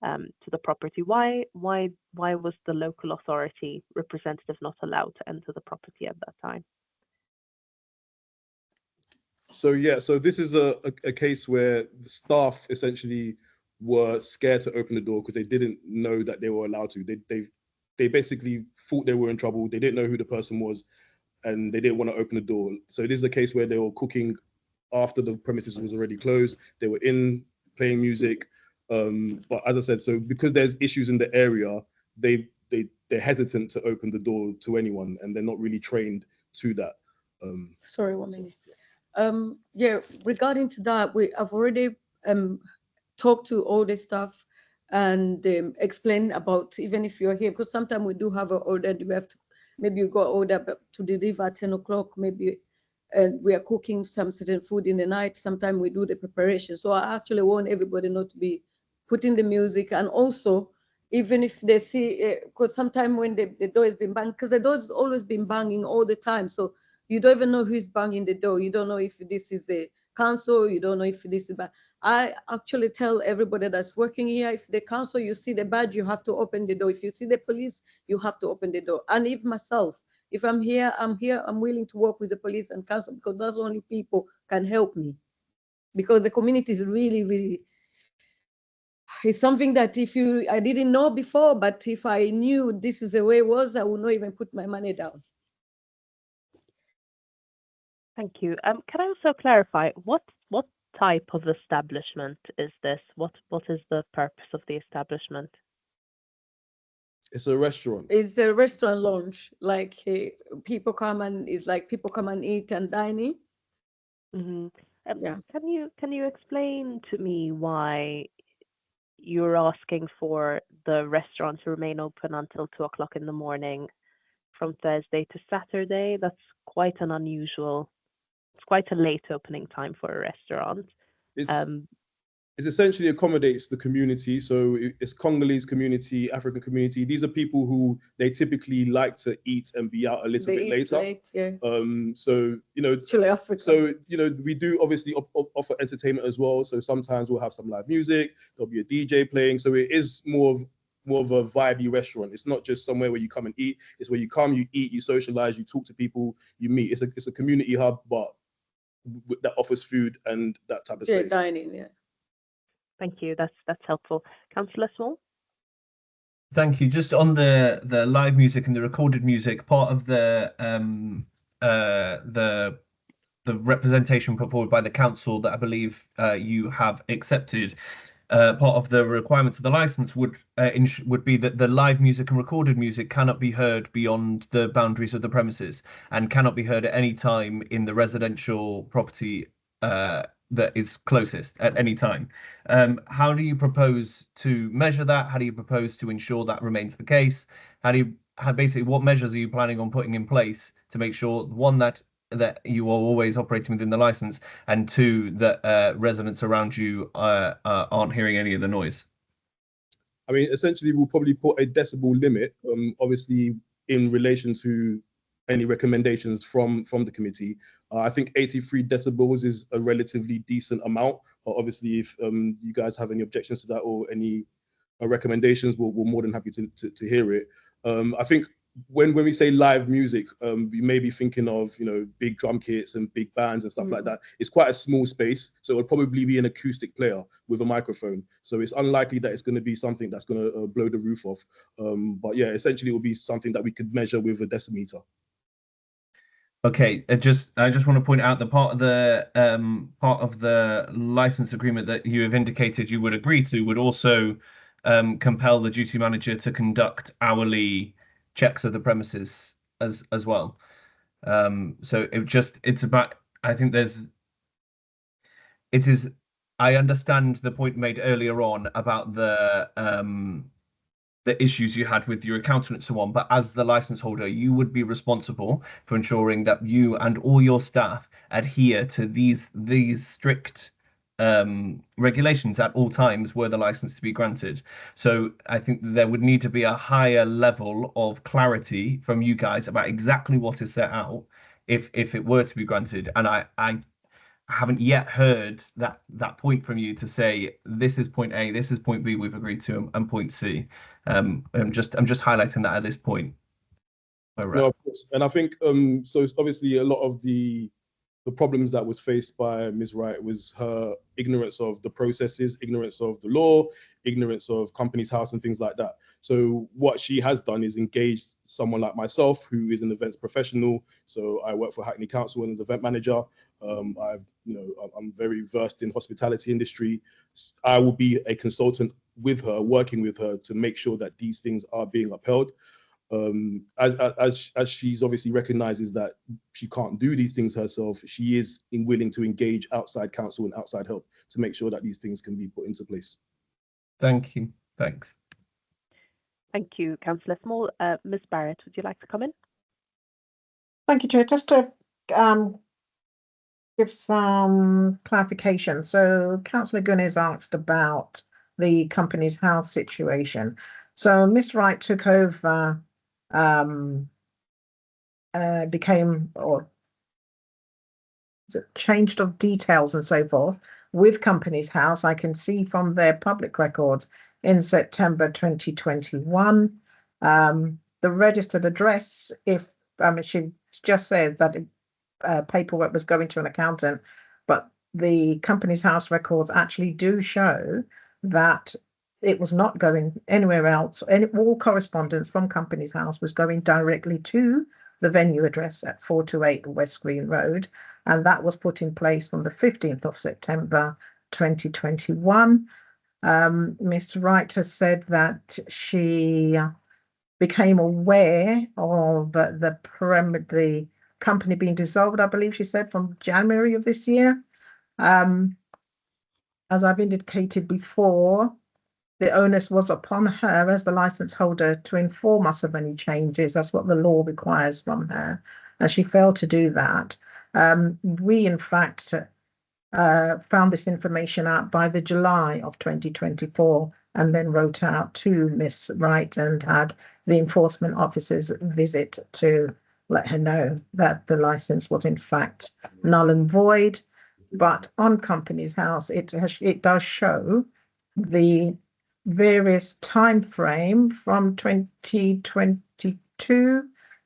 to the property. Why was the local authority representative not allowed to enter the property at that time? So yeah, so this is a case where the staff essentially were scared to open the door because they didn't know that they were allowed to. They basically thought they were in trouble. They didn't know who the person was, and they didn't want to open the door. So this is a case where they were cooking after the premises was already closed. They were in playing music, but as I said, so because there's issues in the area, they're hesitant to open the door to anyone, and they're not really trained to that. Sorry, 1 minute. Yeah, regarding to that, I've already talked to all the staff and explain about, even if you're here, because sometimes we do have an order, and we have to, maybe you got order to deliver at 10 o'clock, maybe, and we are cooking some certain food in the night. Sometimes we do the preparation. So I actually want everybody not to be putting the music, and also, even if they see, because sometimes when the door has been banged, because the door has always been banging all the time, so you don't even know who's banging the door. You don't know if this is the council. You don't know if this is. But I actually tell everybody that's working here, if the council, you see the badge, you have to open the door. If you see the police, you have to open the door. And if myself, if I'm here, I'm willing to work with the police and council, because that's the only people can help me. Because the community is really, really, it's something that I didn't know before, but if I knew this is the way it was, I would not even put my money down. Thank you. Can I also clarify what type of establishment is this? What is the purpose of the establishment? It's a restaurant. It's a restaurant lounge, like people come and eat and dine in. Yeah. Can you explain to me why you're asking for the restaurant to remain open until 2 o'clock in the morning from Thursday to Saturday? That's quite an unusual. It's quite a late opening time for a restaurant. It essentially accommodates the community. So it's Congolese community, African community. These are people who they typically like to eat and be out a little bit later. Late, yeah. So so we do obviously offer entertainment as well. So sometimes we'll have some live music. There'll be a DJ playing. So it is more of a vibey restaurant. It's not just somewhere where you come and eat. It's where you come, you eat, you socialize, you talk to people, you meet. It's a community hub, but that offers food and that type of space. Yeah, dining, yeah. Thank you. That's helpful. Councillor Small? Thank you. Just on the live music and the recorded music, part of the representation put forward by the council that I believe you have accepted, part of the requirements of the license would be that the live music and recorded music cannot be heard beyond the boundaries of the premises and cannot be heard at any time in the residential property that is closest at any time. How do you propose to measure that? How do you propose to ensure that remains the case? Basically, what measures are you planning on putting in place to make sure, one, that you are always operating within the license, and two, that residents around you aren't hearing any of the noise? I mean, essentially, we'll probably put a decibel limit, obviously, in relation to any recommendations from the committee. I think 83 decibels is a relatively decent amount. Obviously, if you guys have any objections to that or any recommendations, we're more than happy to hear it. I think when we say live music, you may be thinking of, you know, big drum kits and big bands and stuff like that. It's quite a small space, so it'll probably be an acoustic player with a microphone. So it's unlikely that it's going to be something that's going to blow the roof off. But yeah, essentially it will be something that we could measure with a decimeter. Okay, I just want to point out the part of the license agreement that you have indicated you would agree to would also compel the duty manager to conduct hourly checks of the premises as well. So it's about, I think I understand the point made earlier on about the issues you had with your accountant and so on, but as the license holder, you would be responsible for ensuring that you and all your staff adhere to these strict regulations at all times were the license to be granted. So I think there would need to be a higher level of clarity from you guys about exactly what is set out if it were to be granted. And I haven't yet heard that point from you to say this is point A, this is point B we've agreed to, and point C. I'm just highlighting that at this point. No, of course. And I think so it's obviously a lot of the problems that was faced by Ms. Wright was her ignorance of the processes, ignorance of the law, ignorance of Companies House and things like that. So what she has done is engaged someone like myself, who is an events professional. So I work for Hackney Council as an event manager. I'm very versed in hospitality industry. I will be a consultant with her, working with her to make sure that these things are being upheld. As she's obviously recognizes that she can't do these things herself, she is willing to engage outside counsel and outside help to make sure that these things can be put into place. Thank you. Thanks. Thank you, Councillor Small. Ms. Barrett, would you like to come in? Thank you, Chair. Just to give some clarification. So Councillor Gunn has asked about the Companies House situation. So Ms. Wright took over, changed of details and so forth with Companies House. I can see from their public records in September 2021, the registered address, she just said that paperwork was going to an accountant, but the Companies House records actually do show that it was not going anywhere else. All correspondence from Companies House was going directly to the venue address at 428 West Green Road, and that was put in place from the 15th of September 2021. Ms. Wright has said that she became aware of the company being dissolved, I believe she said, from January of this year. As I've indicated before, the onus was upon her as the license holder to inform us of any changes. That's what the law requires from her, and she failed to do that. We, in fact, found this information out by the July of 2024 and then wrote out to Ms. Wright and had the enforcement officers visit to let her know that the license was in fact null and void. But on Companies House, it does show the various time frame from 2022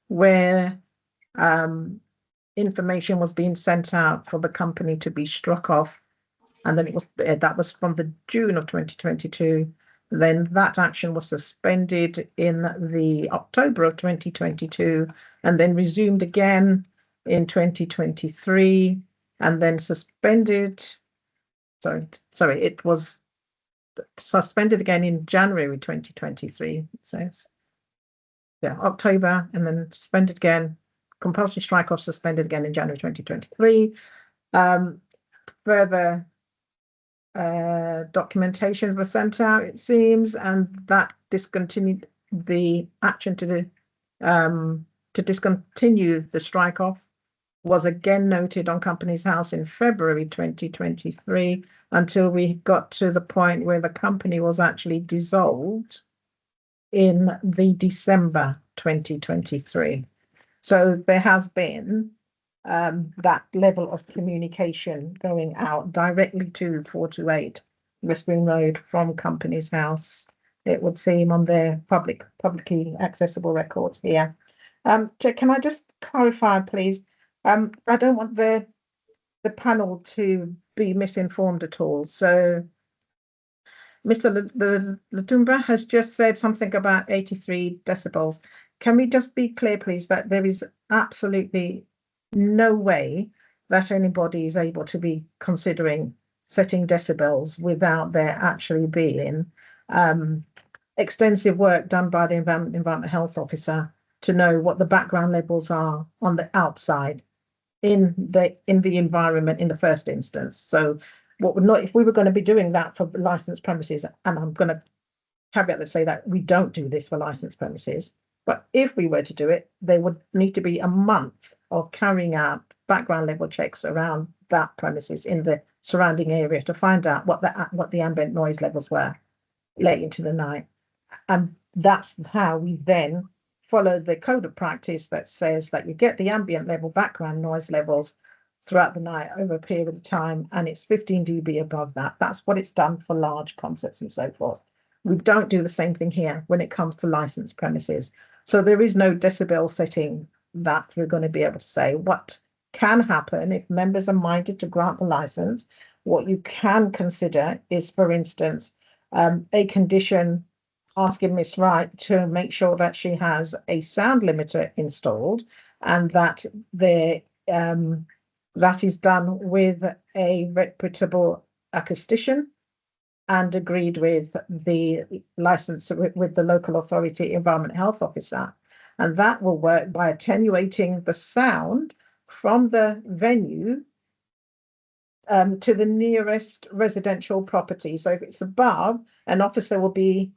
where information was being sent out for the company to be struck off, and then that was from the June of 2022. Then that action was suspended in the October of 2022 and then resumed again in 2023 and then suspended. Sorry, it was suspended again in January 2023. It says, yeah, October and then suspended again. Compulsory strike off suspended again in January 2023. Further documentation was sent out, it seems, and that discontinued the action to discontinue the strike off was again noted on Companies House in February 2023 until we got to the point where the company was actually dissolved in the December 2023. So there has been that level of communication going out directly to 428 West Green Road from Companies House. It would seem on their publicly accessible records here. Can I just clarify, please? I don't want the panel to be misinformed at all. So Mr. Lutumba has just said something about 83 decibels. Can we just be clear, please, that there is absolutely no way that anybody is able to be considering setting decibels without there actually being extensive work done by the environmental health officer to know what the background levels are on the outside in the environment in the first instance. So what would not, if we were going to be doing that for licensed premises, and I'm going to caveat that say that we don't do this for licensed premises, but if we were to do it, there would need to be a month of carrying out background level checks around that premises in the surrounding area to find out what the ambient noise levels were late into the night. And that's how we then follow the code of practice that says that you get the ambient level background noise levels throughout the night over a period of time, and it's 15 dB above that. That's what it's done for large concerts and so forth. We don't do the same thing here when it comes to licensed premises. So there is no decibel setting that we're going to be able to say. What can happen if members are minded to grant the license, what you can consider is, for instance, a condition asking Miss Wright to make sure that she has a sound limiter installed and that that is done with a reputable acoustician and agreed with the license with the local authority environment health officer. And that will work by attenuating the sound from the venue to the nearest residential property. So if it's above, an officer will be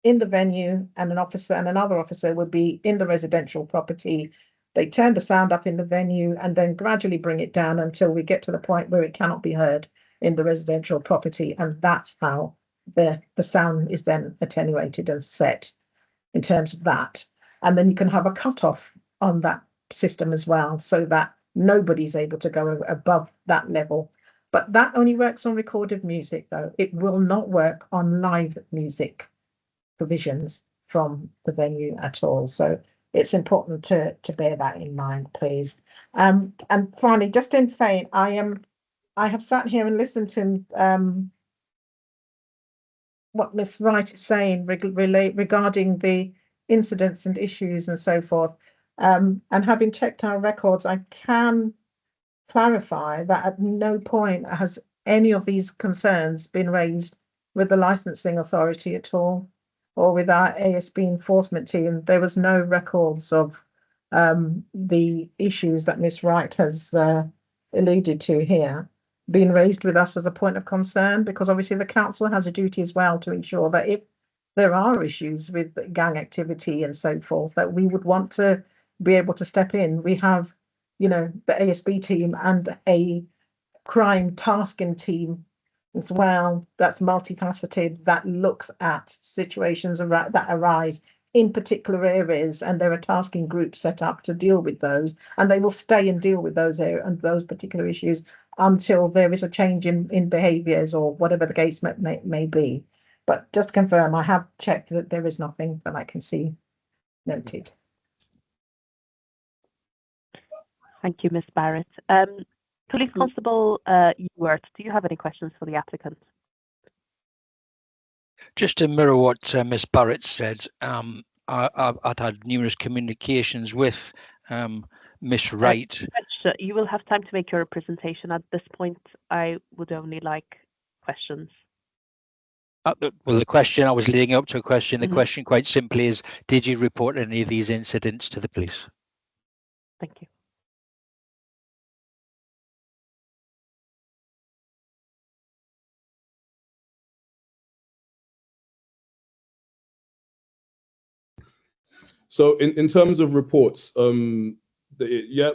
in the venue and another officer will be in the residential property. They turn the sound up in the venue and then gradually bring it down until we get to the point where it cannot be heard in the residential property. And that's how the sound is then attenuated and set in terms of that. And then you can have a cutoff on that system as well, so that nobody's able to go above that level. But that only works on recorded music, though. It will not work on live music provisions from the venue at all. So it's important to bear that in mind, please. And finally, just in saying, I have sat here and listened to what Miss Wright is saying regarding the incidents and issues and so forth. And having checked our records, I can clarify that at no point has any of these concerns been raised with the licensing authority at all, or with our ASB enforcement team. There was no records of the issues that Ms. Wright has alluded to here being raised with us as a point of concern, because obviously the council has a duty as well to ensure that if there are issues with gang activity and so forth, that we would want to be able to step in. We have, you know, the ASB team and a crime tasking team as well, that's multifaceted, that looks at situations that arise in particular areas, and there are tasking groups set up to deal with those, and they will stay and deal with those areas and those particular issues until there is a change in behaviours or whatever the case may be. But just to confirm, I have checked that there is nothing that I can see noted. Thank you, Ms. Barrett. Police Constable Ewart, do you have any questions for the applicant? Just to mirror what Ms. Barrett said, I've had numerous communications with Ms. Wright. You will have time to make your representation. At this point, I would only like questions. Well, the question I was leading up to a question. The question quite simply is, did you report any of these incidents to the police? Thank you. So in terms of reports, yeah,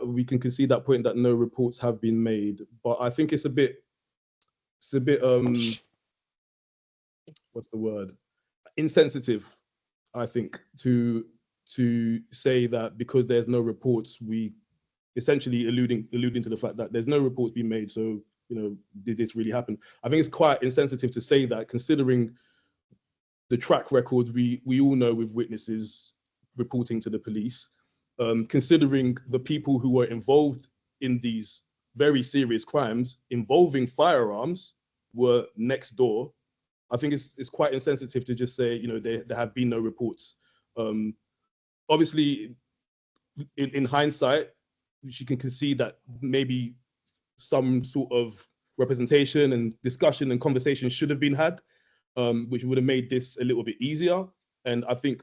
we can concede that point that no reports have been made, but I think it's a bit what's the word? Insensitive, I think, to say that because there's no reports, we essentially alluding to the fact that there's no reports being made. So, did this really happen? I think it's quite insensitive to say that, considering the track record we all know with witnesses reporting to the police, considering the people who were involved in these very serious crimes involving firearms were next door. I think it's quite insensitive to just say, there have been no reports. Obviously, in hindsight, she can concede that maybe some sort of representation and discussion and conversation should have been had, which would have made this a little bit easier. And I think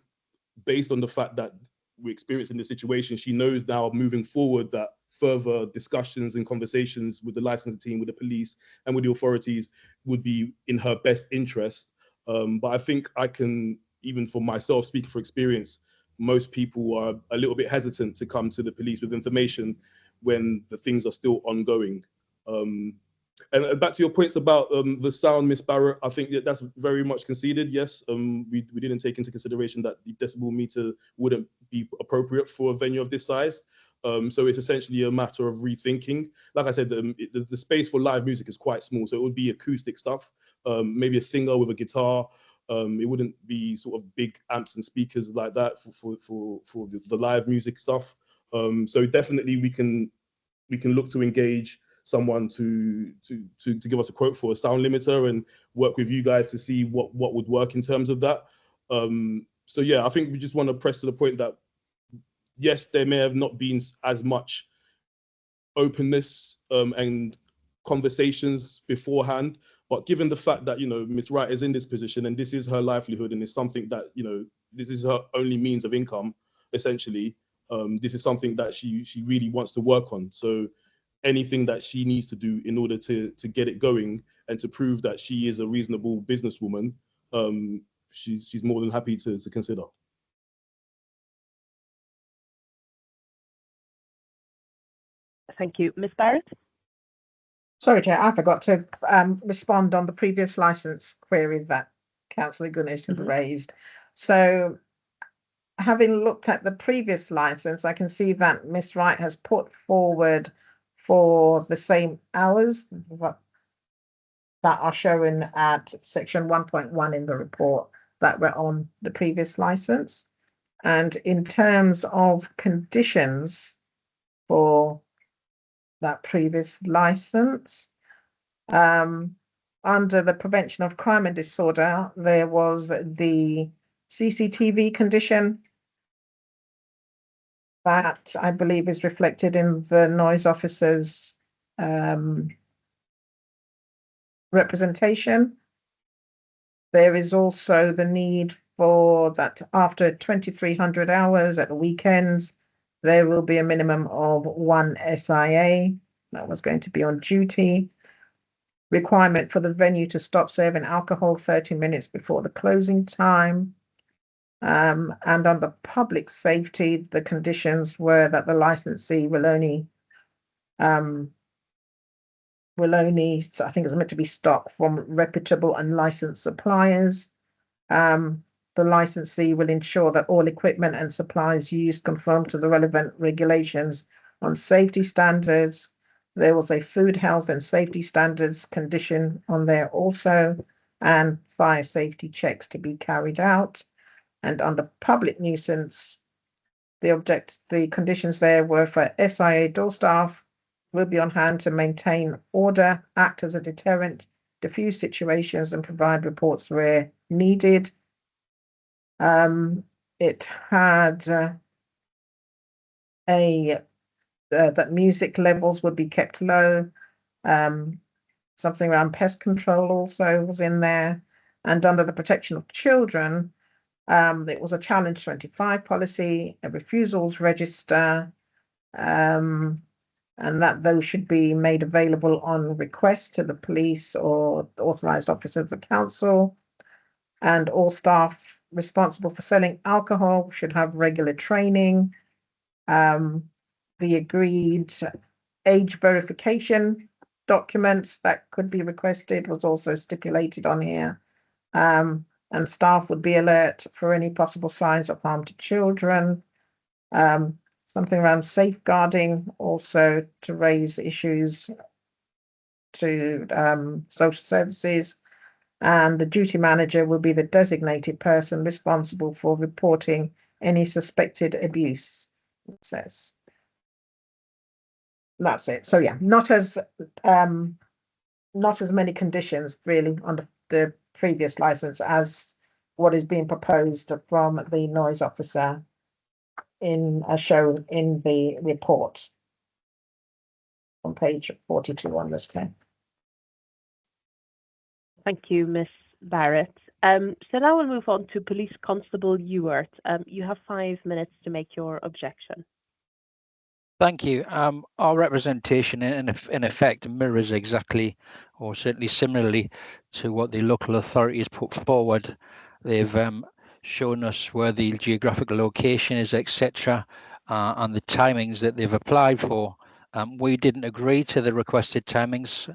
based on the fact that we're experiencing the situation, she knows now moving forward that further discussions and conversations with the licensing team, with the police and with the authorities would be in her best interest. But I think I can, even for myself, speaking for experience, most people are a little bit hesitant to come to the police with information when the things are still ongoing. And back to your points about the sound, Miss Barrett, I think that's very much conceded. Yes, we didn't take into consideration that the decibel meter wouldn't be appropriate for a venue of this size. So it's essentially a matter of rethinking. Like I said, the space for live music is quite small, so it would be acoustic stuff, maybe a singer with a guitar. It wouldn't be sort of big amps and speakers like that for the live music stuff. So definitely we can look to engage someone to give us a quote for a sound limiter and work with you guys to see what would work in terms of that. So yeah, I think we just want to press to the point that yes, there may have not been as much openness and conversations beforehand, but given the fact that Ms. Wright is in this position and this is her livelihood and it's something that this is her only means of income, essentially, this is something that she really wants to work on. So anything that she needs to do in order to get it going and to prove that she is a reasonable businesswoman, she's more than happy to consider. Thank you. Ms. Barrett? Sorry, Chair, I forgot to respond on the previous license query that Councillor Gunness had raised. So, having looked at the previous license, I can see that Ms. Wright has put forward for the same hours that are shown at section 1.1 in the report that were on the previous license. And in terms of conditions for that previous license, under the prevention of crime and disorder, there was the CCTV condition that I believe is reflected in the noise officer's representation. There is also the need for that after 2300 hours at the weekends, there will be a minimum of 1 SIA that was going to be on duty. Requirement for the venue to stop serving alcohol 30 minutes before the closing time. And under public safety, the conditions were that the licensee will only, I think it's meant to be stock from reputable and licensed suppliers. The licensee will ensure that all equipment and supplies used conform to the relevant regulations on safety standards. There was a food, health and safety standards condition on there also, and fire safety checks to be carried out. And under public nuisance, the conditions there were for SIA door staff will be on hand to maintain order, act as a deterrent, diffuse situations and provide reports where needed. It had that music levels would be kept low. Something around pest control also was in there. And under the protection of children, it was a challenge 25 policy, a refusals register, and that those should be made available on request to the police or authorised officer of the council. And all staff responsible for selling alcohol should have regular training. The the agreed age verification documents that could be requested was also stipulated on here. And staff would be alert for any possible signs of harm to children. Something around safeguarding, also to raise issues to social services. And the duty manager will be the designated person responsible for reporting any suspected abuse, it says. That's it. So yeah, not as many conditions really on the previous license as what is being proposed from the noise officer as shown in the report on page 42 on this plan. Thank you, Ms. Barrett. So now we'll move on to Police Constable Ewart. You have 5 minutes to make your objection. Thank you. Our representation in effect mirrors exactly, or certainly similarly, to what the local authorities put forward. They've shown us where the geographical location is, etc., and the timings that they've applied for. We didn't agree to the requested timings.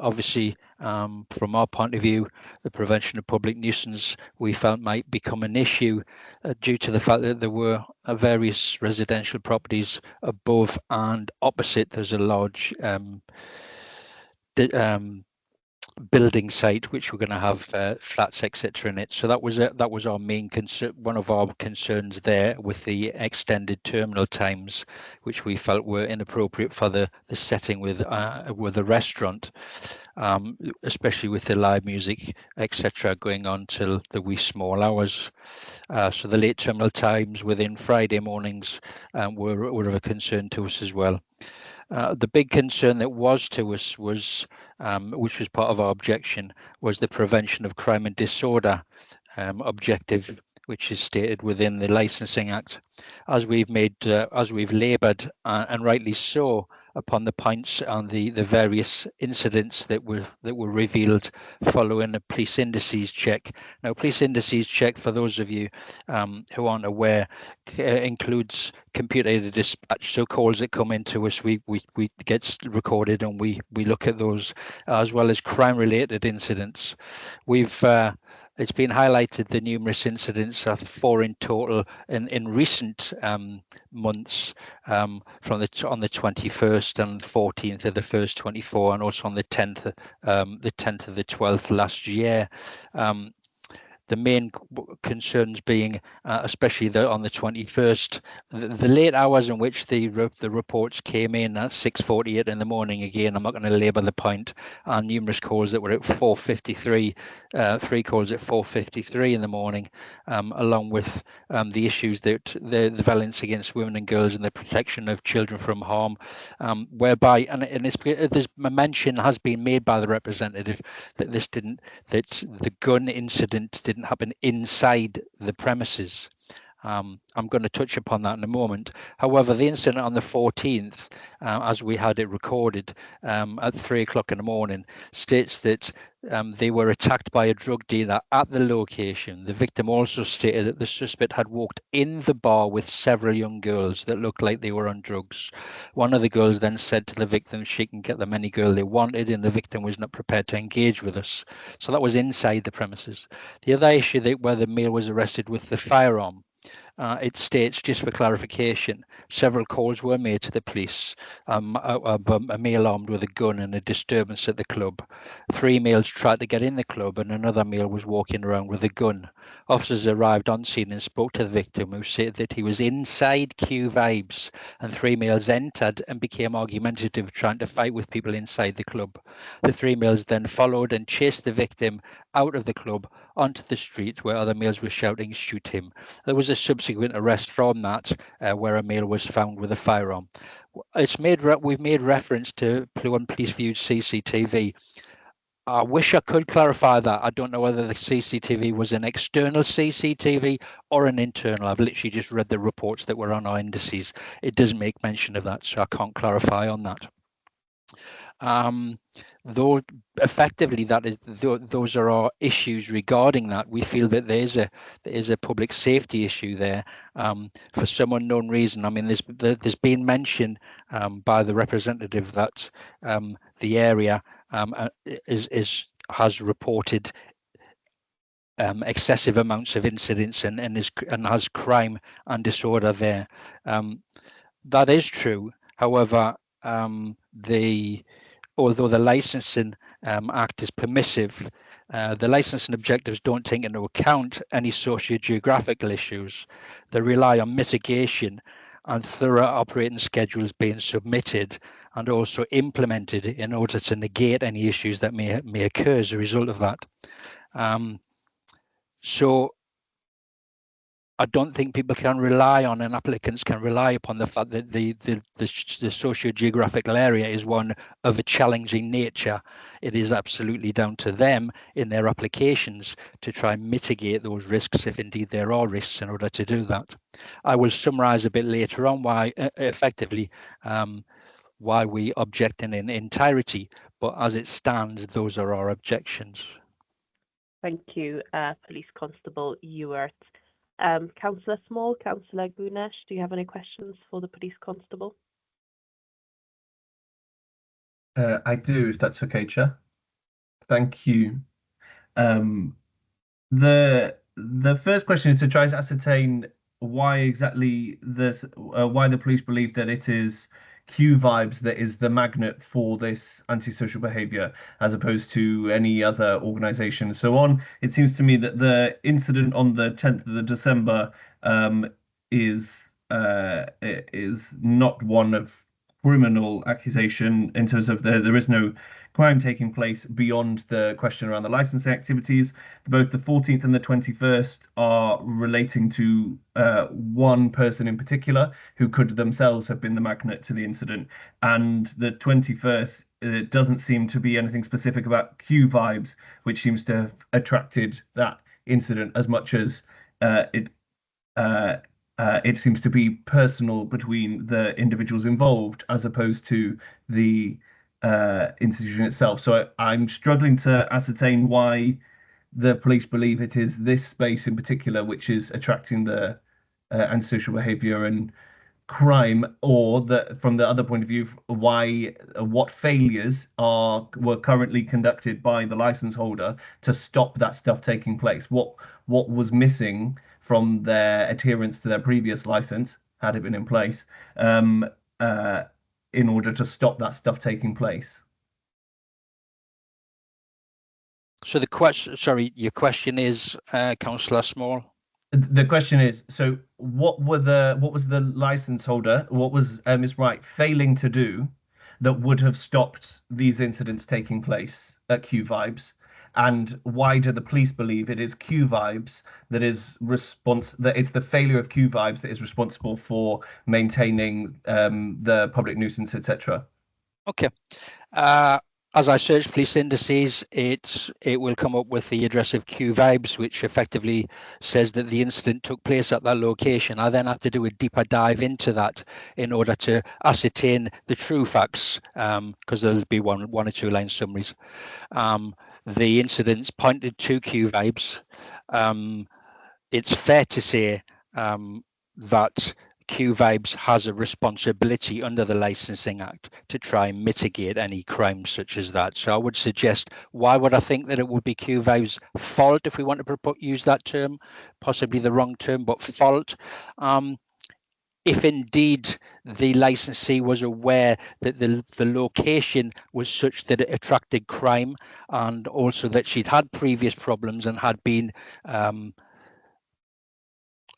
Obviously, from our point of view, the prevention of public nuisance we felt might become an issue due to the fact that there were various residential properties above and opposite. There's a large building site which we're going to have flats, etc. in it. So that was our main concern, one of our concerns there, with the extended terminal times, which we felt were inappropriate for the setting with the restaurant, especially with the live music, etc., going on till the wee small hours. So the late terminal times within Friday mornings were of a concern to us as well. The big concern that was to us was, which was part of our objection, was the prevention of crime and disorder objective, which is stated within the Licensing Act. As we've laboured, and rightly so, upon the points on the various incidents that were revealed following a police indices check. Now, police indices check, for those of you who aren't aware, includes computer-aided dispatch. So calls that come into us, we gets recorded, and we look at those, as well as crime-related incidents. It's been highlighted the numerous incidents, 4 in total in recent months, from on the 21st and 14th of the 1st 24, and also on the 10th of the 12th last year. The main concerns being, especially on the 21st, the late hours in which the reports came in at 6:48 in the morning. Again, I'm not going to labour the point, and numerous calls that were at 4:53, 3 calls at 4:53 in the morning, along with the issues that the violence against women and girls and the protection of children from harm, whereby, and there's a mention has been made by the representative that the gun incident didn't happen inside the premises. I'm going to touch upon that in a moment. However, the incident on the 14th, as we had it recorded at 3 o'clock in the morning, states that they were attacked by a drug dealer at the location. The victim also stated that the suspect had walked in the bar with several young girls that looked like they were on drugs. One of the girls then said to the victim she can get them any girl they wanted, and the victim was not prepared to engage with us. So that was inside the premises. The other issue where the male was arrested with the firearm, it states, just for clarification, several calls were made to the police, a male armed with a gun and a disturbance at the club. 3 males tried to get in the club, and another male was walking around with a gun. Officers arrived on scene and spoke to the victim, who said that he was inside Q Vibes, and 3 males entered and became argumentative, trying to fight with people inside the club. The 3 males then followed and chased the victim out of the club onto the street, where other males were shouting, "Shoot him." There was a subsequent arrest from that, where a male was found with a firearm. We've made reference to one police viewed CCTV. I wish I could clarify that. I don't know whether the CCTV was an external CCTV or an internal. I've literally just read the reports that were on our indices. It doesn't make mention of that, so I can't clarify on that. though effectively those are our issues regarding that. We feel that there is a public safety issue there for some unknown reason. I mean, there's been mention by the representative that the area has reported excessive amounts of incidents and has crime and disorder there. That is true. However, although the licensing act is permissive, the licensing objectives don't take into account any socio-geographical issues. They rely on mitigation and thorough operating schedules being submitted and also implemented in order to negate any issues that may occur as a result of that. So I don't think people can rely on, and applicants can rely upon the fact that the socio-geographical area is one of a challenging nature. It is absolutely down to them in their applications to try and mitigate those risks, if indeed there are risks, in order to do that. I will summarise a bit later on why we object in entirety, but as it stands, those are our objections. Thank you, Police Constable Ewart. Councillor Small, Councillor Gunesh, do you have any questions for the Police Constable? I do, if that's okay, Chair. Thank you. The first question is to try to ascertain why exactly why the police believe that it is Q Vibes that is the magnet for this antisocial behaviour, as opposed to any other organisation and so on. It seems to me that the incident on the 10th of December is not one of criminal accusation, in terms of there is no crime taking place beyond the question around the licensing activities. Both the 14th and the 21st are relating to one person in particular who could themselves have been the magnet to the incident. And the 21st, it doesn't seem to be anything specific about Q Vibes, which seems to have attracted that incident as much as it seems to be personal between the individuals involved, as opposed to the institution itself. So I'm struggling to ascertain why the police believe it is this space in particular which is attracting the antisocial behaviour and crime, or that from the other point of view, what failures were currently conducted by the license holder to stop that stuff taking place. What was missing from their adherence to their previous license, had it been in place, in order to stop that stuff taking place. So the question, sorry, your question is, Councillor Small? The question is, so what was the license holder, what was Ms. Wright failing to do that would have stopped these incidents taking place at Q Vibes? And why do the police believe it is Q Vibes that it's the failure of Q Vibes that is responsible for maintaining the public nuisance, etc.? Okay. As I search police indices, it will come up with the address of Q Vibes, which effectively says that the incident took place at that location. I then have to do a deeper dive into that in order to ascertain the true facts, because there'll be one or two line summaries. The incidents pointed to Q Vibes. It's fair to say that Q Vibes has a responsibility under the Licensing Act to try and mitigate any crimes such as that. So I would suggest, why would I think that it would be Q Vibes' fault, if we want to use that term, possibly the wrong term, but fault? If indeed the licensee was aware that the location was such that it attracted crime, and also that she'd had previous problems and had been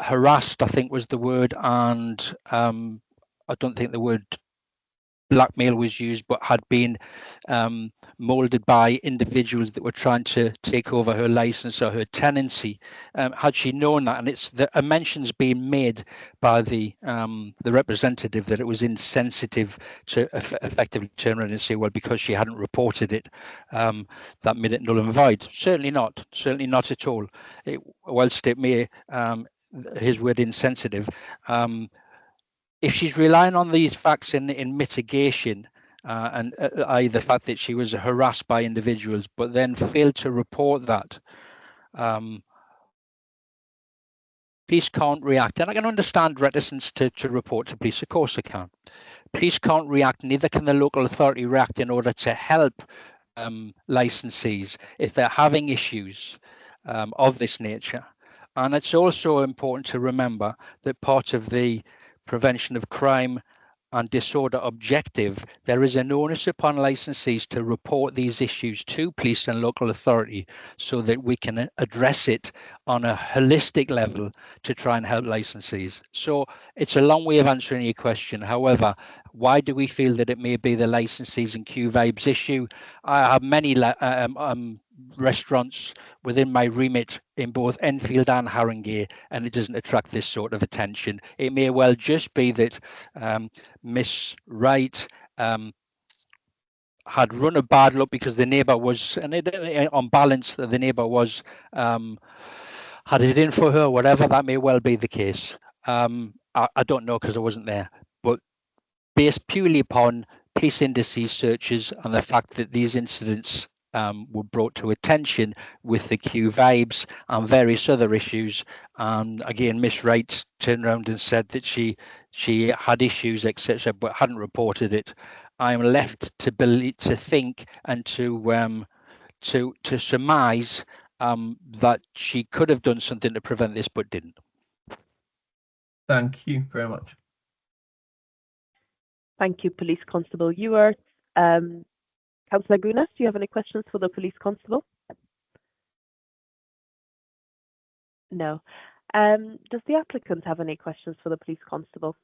harassed, I think was the word, and I don't think the word blackmail was used, but had been molded by individuals that were trying to take over her license or her tenancy. Had she known that, and it's a mention's being made by the representative that it was insensitive to effectively turn around and say, well, because she hadn't reported it, that made it null and void. Certainly not at all. Whilst it may, his word insensitive, if she's relying on these facts in mitigation, i.e. the fact that she was harassed by individuals, but then failed to report that. Police can't react, and I can understand reticence to report to police. Of course I can. Police can't react, neither can the local authority react in order to help licensees if they're having issues of this nature. And it's also important to remember that part of the prevention of crime and disorder objective, there is an onus upon licensees to report these issues to police and local authority so that we can address it on a holistic level to try and help licensees. So it's a long way of answering your question. However, why do we feel that it may be the licensees and Q Vibes issue? I have many restaurants within my remit in both Enfield and Haringey, and it doesn't attract this sort of attention. It may well just be that Miss Wright had run a bad luck because the neighbour was, and on balance, the neighbour was had it in for her. Whatever, that may well be the case. I don't know because I wasn't there, but based purely upon police indices searches and the fact that these incidents were brought to attention with the Q Vibes and various other issues. Again, Miss Wright turned around and said that she had issues, etc., but hadn't reported it. I am left to believe, to think, and to surmise that she could have done something to prevent this, but didn't. Thank you very much. Thank you, Police Constable Ewart. Councillor Gunas, do you have any questions for the Police Constable? No. Does the applicant have any questions for the Police Constable?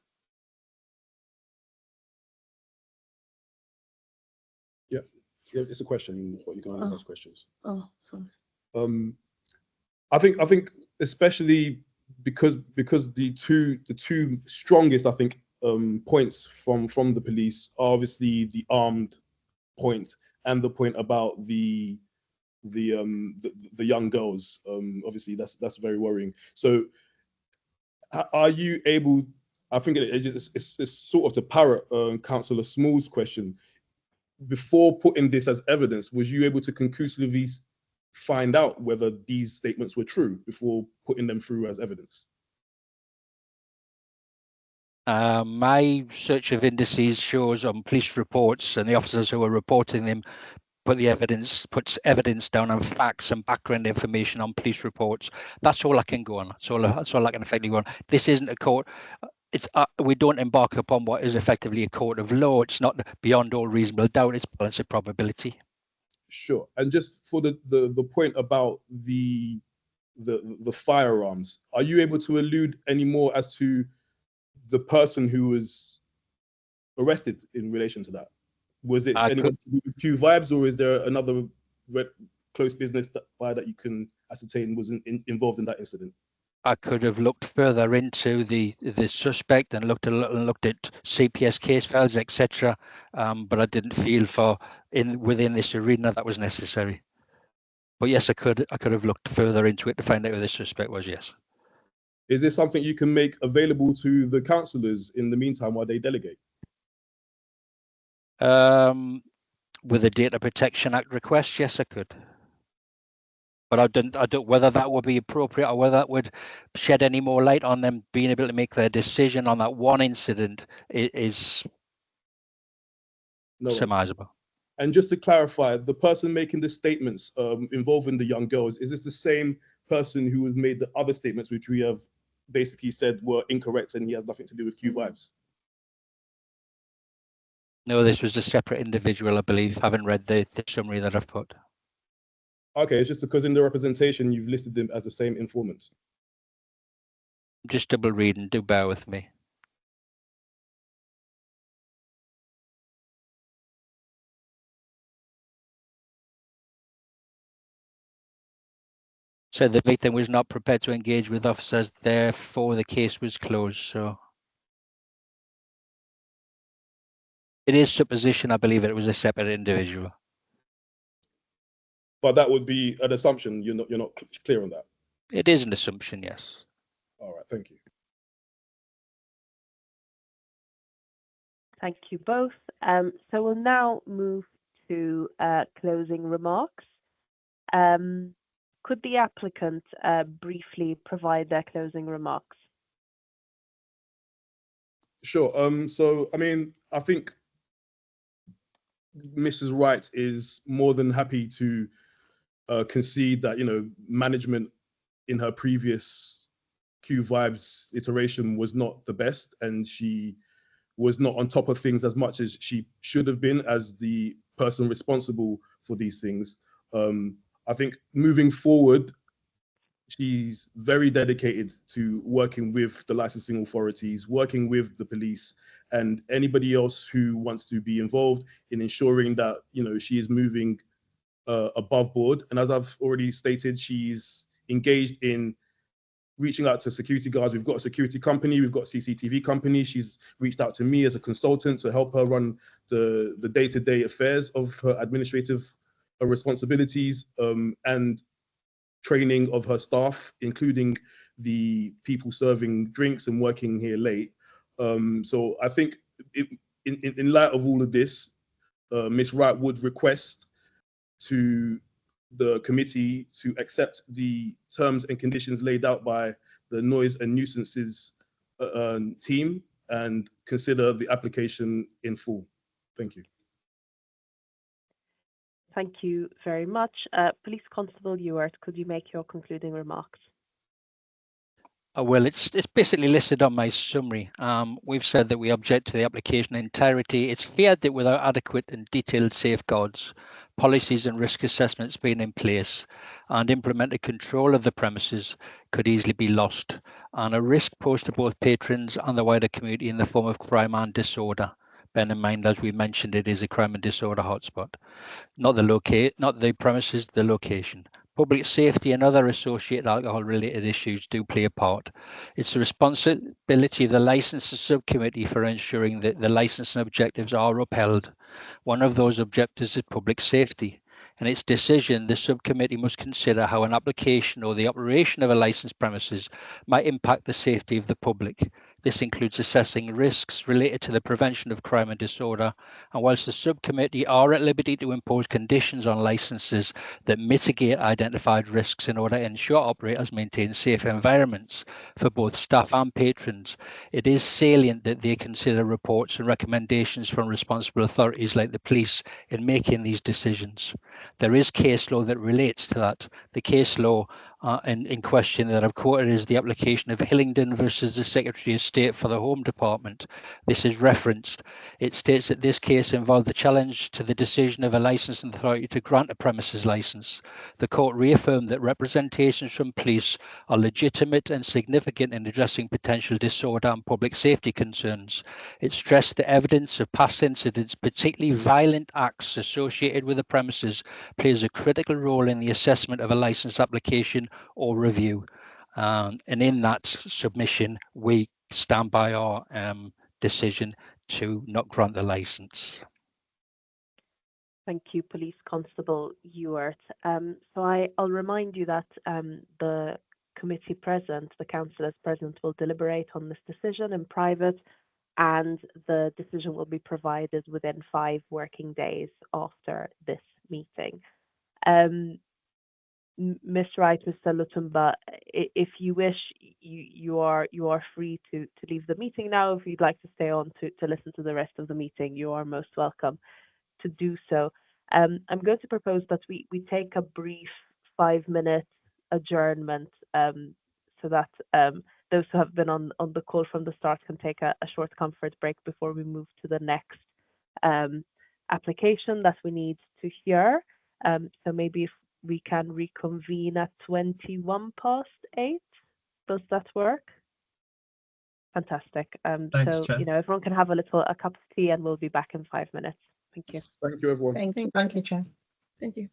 Yeah, it's a question, but you can only ask questions. Oh, sorry. I think especially because the two strongest, I think, points from the police are obviously the armed point and the point about the young girls. Obviously that's very worrying. So are you able, I think it's sort of to parrot Councillor Small's question, before putting this as evidence, was you able to conclusively find out whether these statements were true before putting them through as evidence? My search of indices shows on police reports, and the officers who are reporting them puts evidence down on facts and background information on police reports. That's all I can go on. That's all I can effectively go on. This isn't a court. It's we don't embark upon what is effectively a court of law. It's not beyond all reasonable doubt. It's balance of probability. Sure. And just for the point about the firearms, are you able to allude any more as to the person who was arrested in relation to that? Was it anyone to do with Q Vibes, or is there another close business that you can ascertain was involved in that incident? I could have looked further into the suspect and looked at CPS case files, etc. But I didn't feel within this arena that was necessary. But yes, I could have looked further into it to find out who the suspect was. Yes. Is this something you can make available to the councillors in the meantime while they delegate? With a Data Protection Act request, yes, I could. But I don't whether that would be appropriate or whether that would shed any more light on them being able to make their decision on that one incident is surmisable. And just to clarify, the person making the statements involving the young girls, is this the same person who has made the other statements which we have basically said were incorrect and he has nothing to do with Q Vibes? No, this was a separate individual, I believe. Haven't read the summary that I've put. Okay, it's just because in the representation you've listed them as the same informant. Just double reading, do bear with me. So the victim was not prepared to engage with officers, therefore the case was closed. So it is supposition, I believe it was a separate individual. But that would be an assumption. You're not clear on that. It is an assumption, yes. All right, thank you. Thank you both. So we'll now move to closing remarks. Could the applicant briefly provide their closing remarks? Sure. So, I mean, I think Mrs. Wright is more than happy to concede that, management in her previous Q Vibes iteration was not the best, and she was not on top of things as much as she should have been as the person responsible for these things. I think moving forward, she's very dedicated to working with the licensing authorities, working with the police, and anybody else who wants to be involved in ensuring that she is moving above board. And as I've already stated, she's engaged in reaching out to security guards. We've got a security company, we've got a CCTV company. She's reached out to me as a consultant to help her run the day-to-day affairs of her administrative responsibilities, and training of her staff, including the people serving drinks and working here late. So I think in light of all of this, Ms. Wright would request to the committee to accept the terms and conditions laid out by the Noise and Nuisances team and consider the application in full. Thank you. Thank you very much. Police Constable Ewart, could you make your concluding remarks? Well, it's basically listed on my summary. We've said that we object to the application entirety. It's feared that without adequate and detailed safeguards, policies and risk assessments being in place and implemented control of the premises could easily be lost, and a risk posed to both patrons and the wider community in the form of crime and disorder. Bear in mind, as we mentioned, it is a crime and disorder hotspot. Not the premises, the location. Public safety and other associated alcohol-related issues do play a part. It's the responsibility of the licensing subcommittee for ensuring that the licensing objectives are upheld. One of those objectives is public safety. In its decision, the subcommittee must consider how an application or the operation of a licensed premises might impact the safety of the public. This includes assessing risks related to the prevention of crime and disorder, and whilst the subcommittee are at liberty to impose conditions on licenses that mitigate identified risks in order to ensure operators maintain safe environments for both staff and patrons, it is salient that they consider reports and recommendations from responsible authorities like the police in making these decisions. There is case law that relates to that. The case law in question that I've quoted is the application of Hillingdon versus the Secretary of State for the Home Department. This is referenced. It states that this case involved the challenge to the decision of a licensing authority to grant a premises license. The court reaffirmed that representations from police are legitimate and significant in addressing potential disorder and public safety concerns. It stressed the evidence of past incidents, particularly violent acts associated with the premises, plays a critical role in the assessment of a license application or review. And in that submission, we stand by our decision to not grant the license. Thank you, Police Constable Ewart. So I'll remind you that the committee present, the councillors present, will deliberate on this decision in private, and the decision will be provided within 5 working days after this meeting. Ms. Wright, Mr. Lutumba, if you wish, you are free to leave the meeting now. If you'd like to stay on to listen to the rest of the meeting, you are most welcome to do so. I'm going to propose that we take a brief 5-minute adjournment, so that those who have been on the call from the start can take a short comfort break before we move to the next application that we need to hear. So maybe if we can reconvene at 8:21. Does that work? Fantastic. Thanks, So Chair. everyone can have a cup of tea, and we'll be back in 5 minutes. Thank you. Thank you, everyone. Thank you, Chair. Thank you.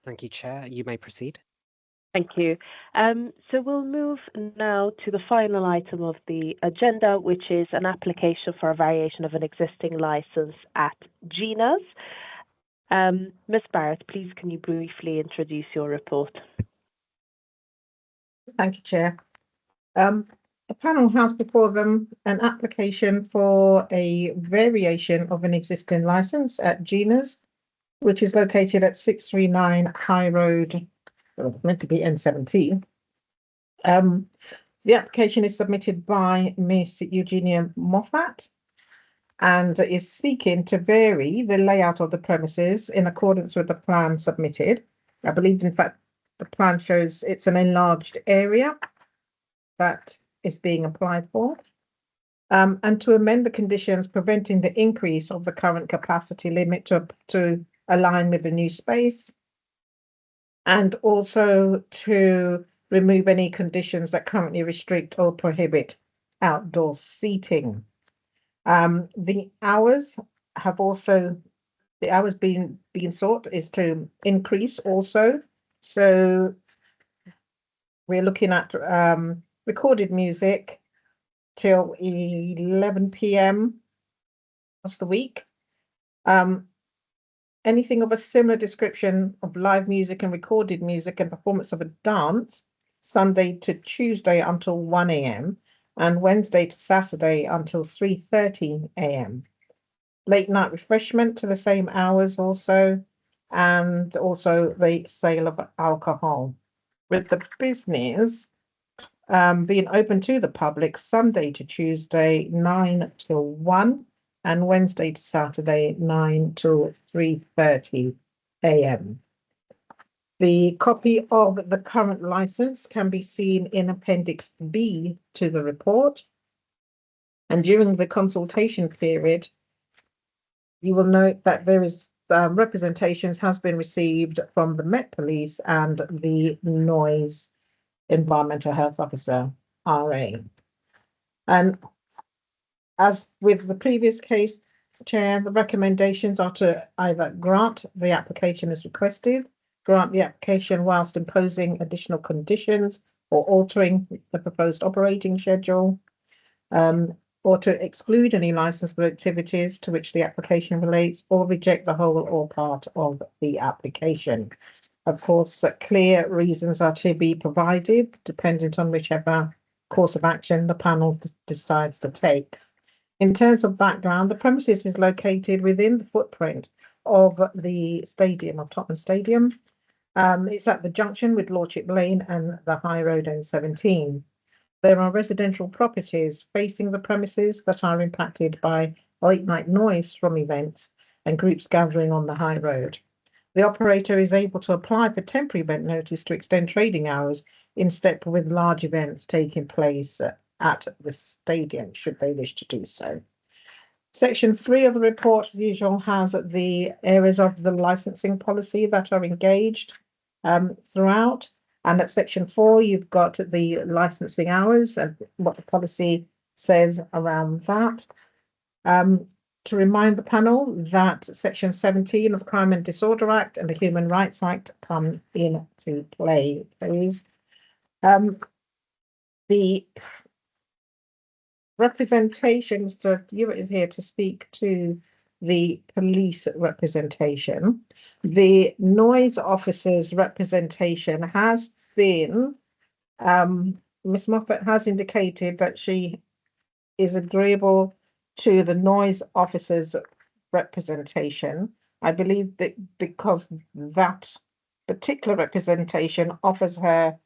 Thank you, Chair. You may proceed. Thank you. So we'll move now to the final item of the agenda, which is an application for a variation of an existing license at Gina's. Ms. Barrett, please can you briefly introduce your report? Thank you, Chair. The panel has before them an application for a variation of an existing license at Gina's, which is located at 639 High Road, meant to be N17. The application is submitted by Miss Eugenia Moffat and is seeking to vary the layout of the premises in accordance with the plan submitted. I believe, in fact, the plan shows it's an enlarged area that is being applied for, and to amend the conditions preventing the increase of the current capacity limit to align with the new space, and also to remove any conditions that currently restrict or prohibit outdoor seating. The hours being sought is to increase also. So we're looking at recorded music till 11 p.m. across the week. Anything of a similar description of live music and recorded music and performance of a dance Sunday to Tuesday until 1 a.m. and Wednesday to Saturday until 3:30 a.m. Late night refreshment to the same hours also, and also the sale of alcohol, with the business being open to the public Sunday to Tuesday 9 till 1 and Wednesday to Saturday 9 till 3:30 a.m. The copy of the current license can be seen in Appendix B to the report. And during the consultation period, you will note that there is representations has been received from the Met Police and the Noise Environmental Health Officer, RA. And as with the previous case, Chair, the recommendations are to either grant the application as requested, grant the application whilst imposing additional conditions or altering the proposed operating schedule, or to exclude any licensable activities to which the application relates, or reject the whole or part of the application. Of course, clear reasons are to be provided, dependent on whichever course of action the panel decides to take. In terms of background, the premises is located within the footprint of the stadium, of Tottenham Stadium. It's at the junction with Lordship Lane and the High Road N17. There are residential properties facing the premises that are impacted by late night noise from events and groups gathering on the High Road. The operator is able to apply for temporary event notice to extend trading hours in step with large events taking place at the stadium, should they wish to do so. Section 3 of the report, as usual, has the areas of the licensing policy that are engaged throughout. And at section 4, you've got the licensing hours and what the policy says around that. To remind the panel that section 17 of the Crime and Disorder Act and the Human Rights Act come into play, please. The representations, to you is here to speak to the police representation. The noise officer's representation has been, Ms. Moffat has indicated that she is agreeable to the noise officer's representation. I believe that because that particular representation offers her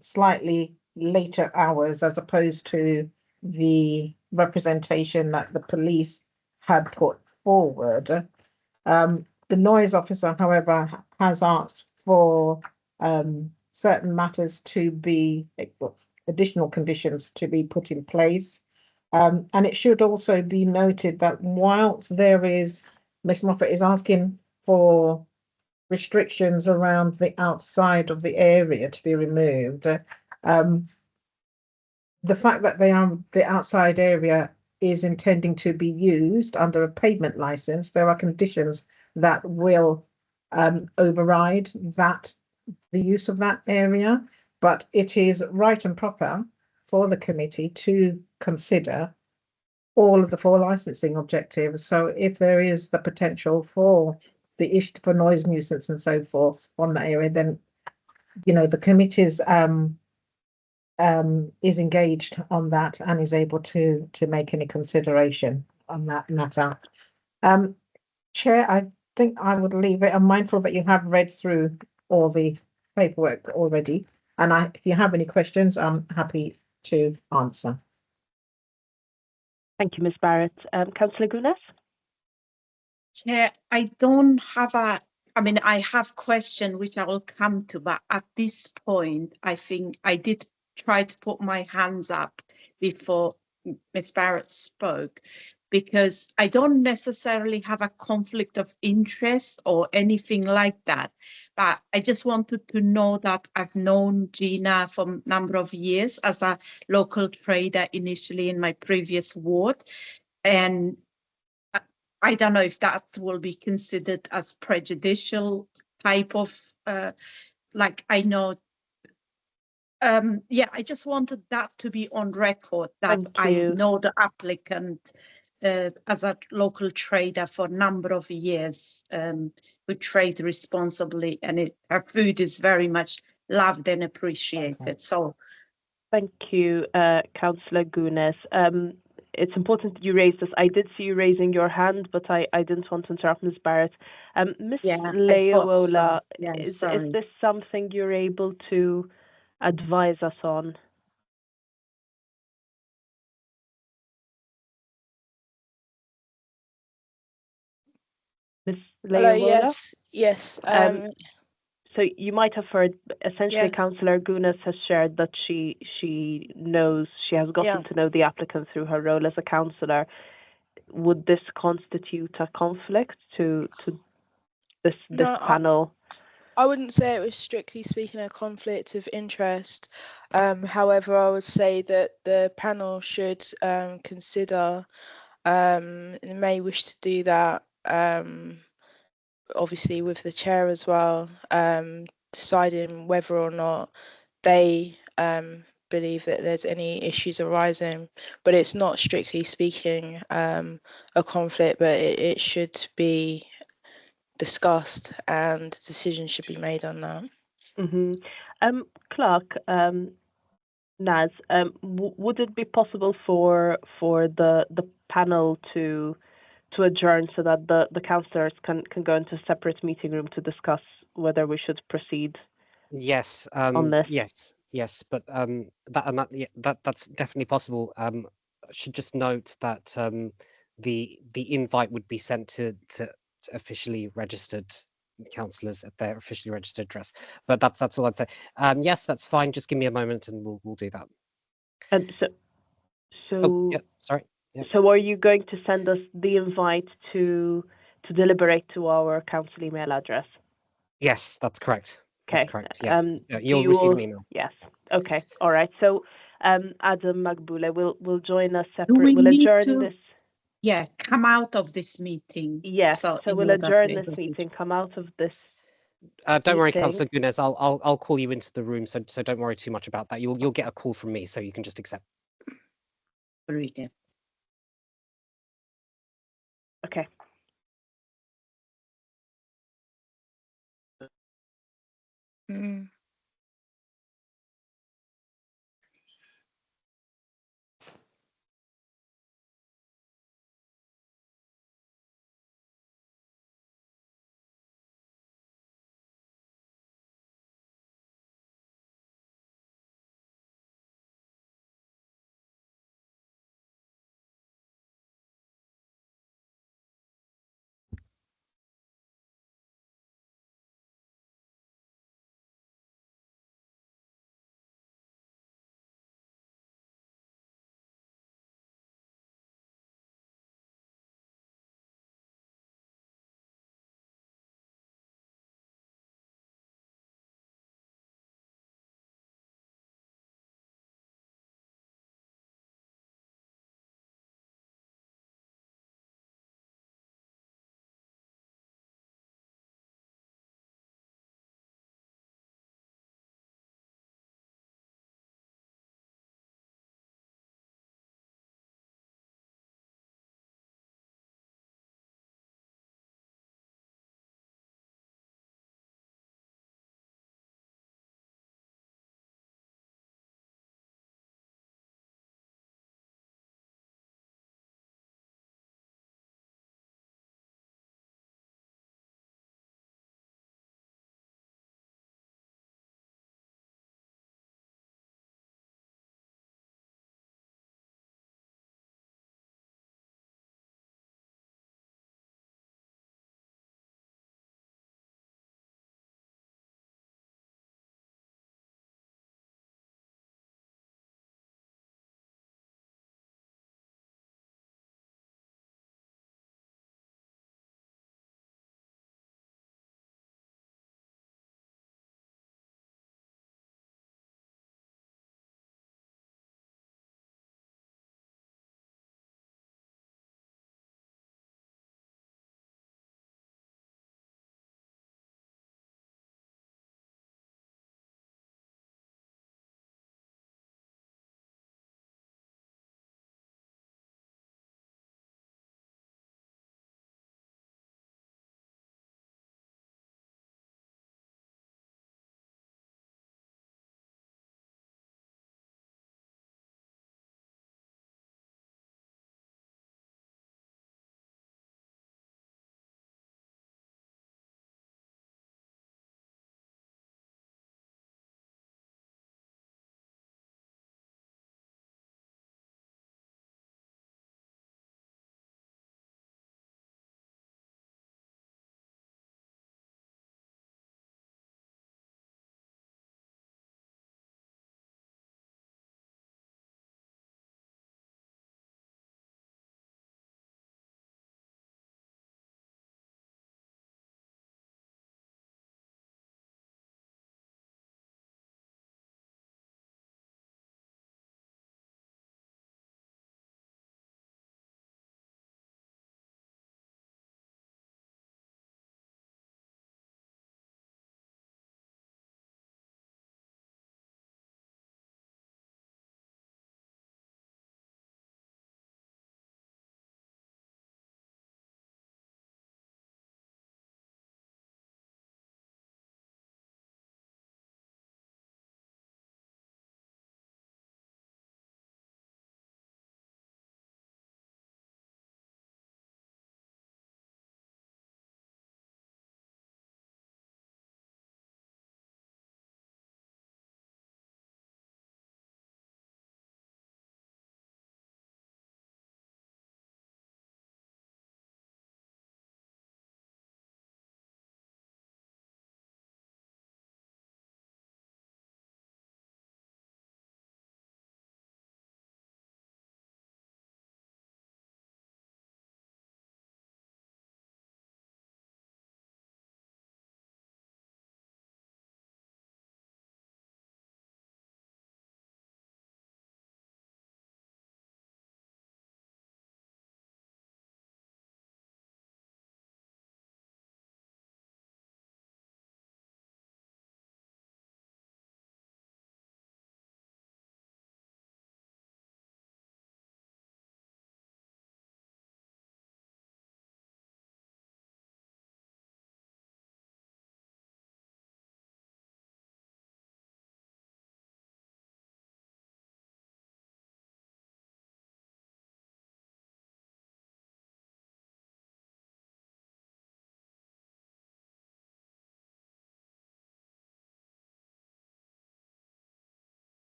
slightly later hours as opposed to the representation that the police had put forward. The noise officer, however, has asked for certain matters to be, additional conditions to be put in place. And it should also be noted that whilst there is, Ms. Moffat is asking for restrictions around the outside of the area to be removed. The fact that the outside area is intending to be used under a pavement license, there are conditions that will override the use of that area, but it is right and proper for the committee to consider all of the 4 licensing objectives. So if there is the potential for the issue for noise nuisance and so forth on that area, then the committee's is engaged on that and is able to make any consideration on that matter. Chair, I think I would leave it. I'm mindful that you have read through all the paperwork already, and if you have any questions, I'm happy to answer. Thank you, Ms. Barrett. Councillor Gunas? Chair, I don't have I have questions which I will come to, but at this point, I think I did try to put my hands up before Ms. Barrett spoke, because I don't necessarily have a conflict of interest or anything like that. But I just wanted to know that I've known Gina for a number of years as a local trader initially in my previous ward. And I don't know if that will be considered as prejudicial type of, I know. I just wanted that to be on record, that I know the applicant as a local trader for a number of years, who trade responsibly, and her food is very much loved and appreciated. So, thank you, Councillor Gunas. It's important that you raised this. I did see you raising your hand, but I didn't want to interrupt Ms. Barrett. Ms. Leowola, is this something you're able to advise us on? Ms. Leowola? Yes. So you might have heard, essentially, Yes. Councillor Gunas has shared that she has gotten to know the applicant through her role as a councillor. Would this constitute a conflict to this panel? I wouldn't say it was strictly speaking a conflict of interest. However, I would say that the panel should consider, and may wish to do that, obviously with the chair as well, deciding whether or not they believe that there's any issues arising. But it's not strictly speaking a conflict, but it should be discussed and decisions should be made on that. Clerk, Naz, would it be possible for the panel to adjourn so that the councillors can go into a separate meeting room to discuss whether we should proceed? Yes. On this? Yes, but that's definitely possible. I should just note that the invite would be sent to officially registered councillors at their officially registered address. But that's all I'd say. Yes, that's fine. Just give me a moment and we'll do that. Sorry. Yeah. So are you going to send us the invite to deliberate to our council email address? Yes, that's correct. Okay. That's correct. Yeah. You'll receive an email. Yes. Okay. All right. So Adam Magbule will join us do separate. we We'll need adjourn to, this. come out of this meeting? Yes. So we'll adjourn this meeting, come out of this. Don't worry, Councillor Gunas. I'll call you into the room, so don't worry too much about that. You'll get a call from me, so you can just accept. Very good. Okay.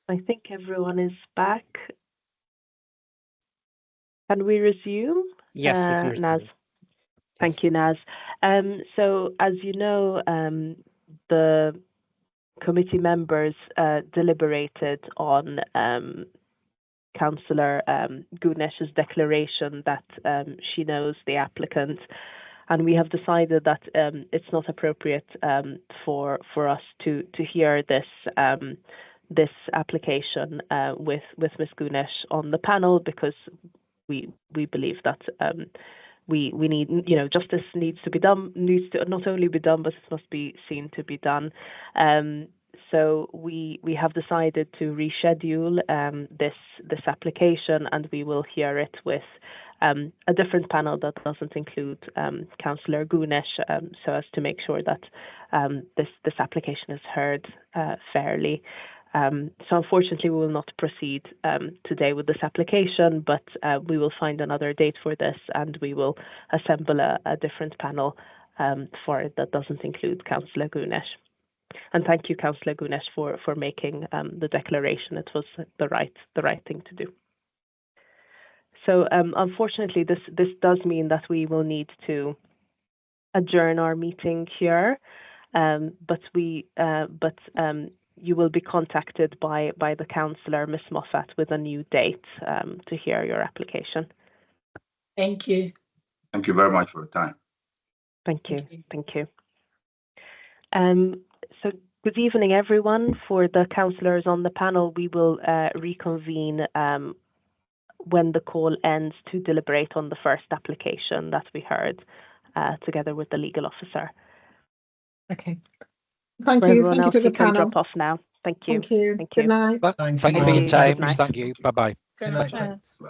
I think everyone is back. Can we resume? Yes, we can Naz. resume. Thank you, Naz. So as you know, the committee members deliberated on Councillor Gunesh's declaration that she knows the applicant, and we have decided that it's not appropriate for us to hear this this application with Ms. Gunesh on the panel, because we believe that we need, justice needs to not only be done, but it must be seen to be done. So we have decided to reschedule this application, and we will hear it with a different panel that doesn't include Councillor Gunesh, so as to make sure that this application is heard fairly. So unfortunately, we will not proceed today with this application, but we will find another date for this, and we will assemble a different panel for it that doesn't include Councillor Gunesh. And thank you, Councillor Gunesh, for making the declaration. It was the right thing to do. So unfortunately, this does mean that we will need to adjourn our meeting here, but you will be contacted by the councillor, Ms. Moffat, with a new date to hear your application. Thank you. Thank you very much for your time. Thank you. Thank you. So good evening, everyone. For the councillors on the panel, we will reconvene when the call ends to deliberate on the first application that we heard together with the legal officer. Okay. Thank For you. everyone Thank you else, to the you can panel. drop off now. Thank you. Thank you. Thank you. Good night. Thank you for your Good time. night. Thank you. Bye bye. Good night. Bye. Bye.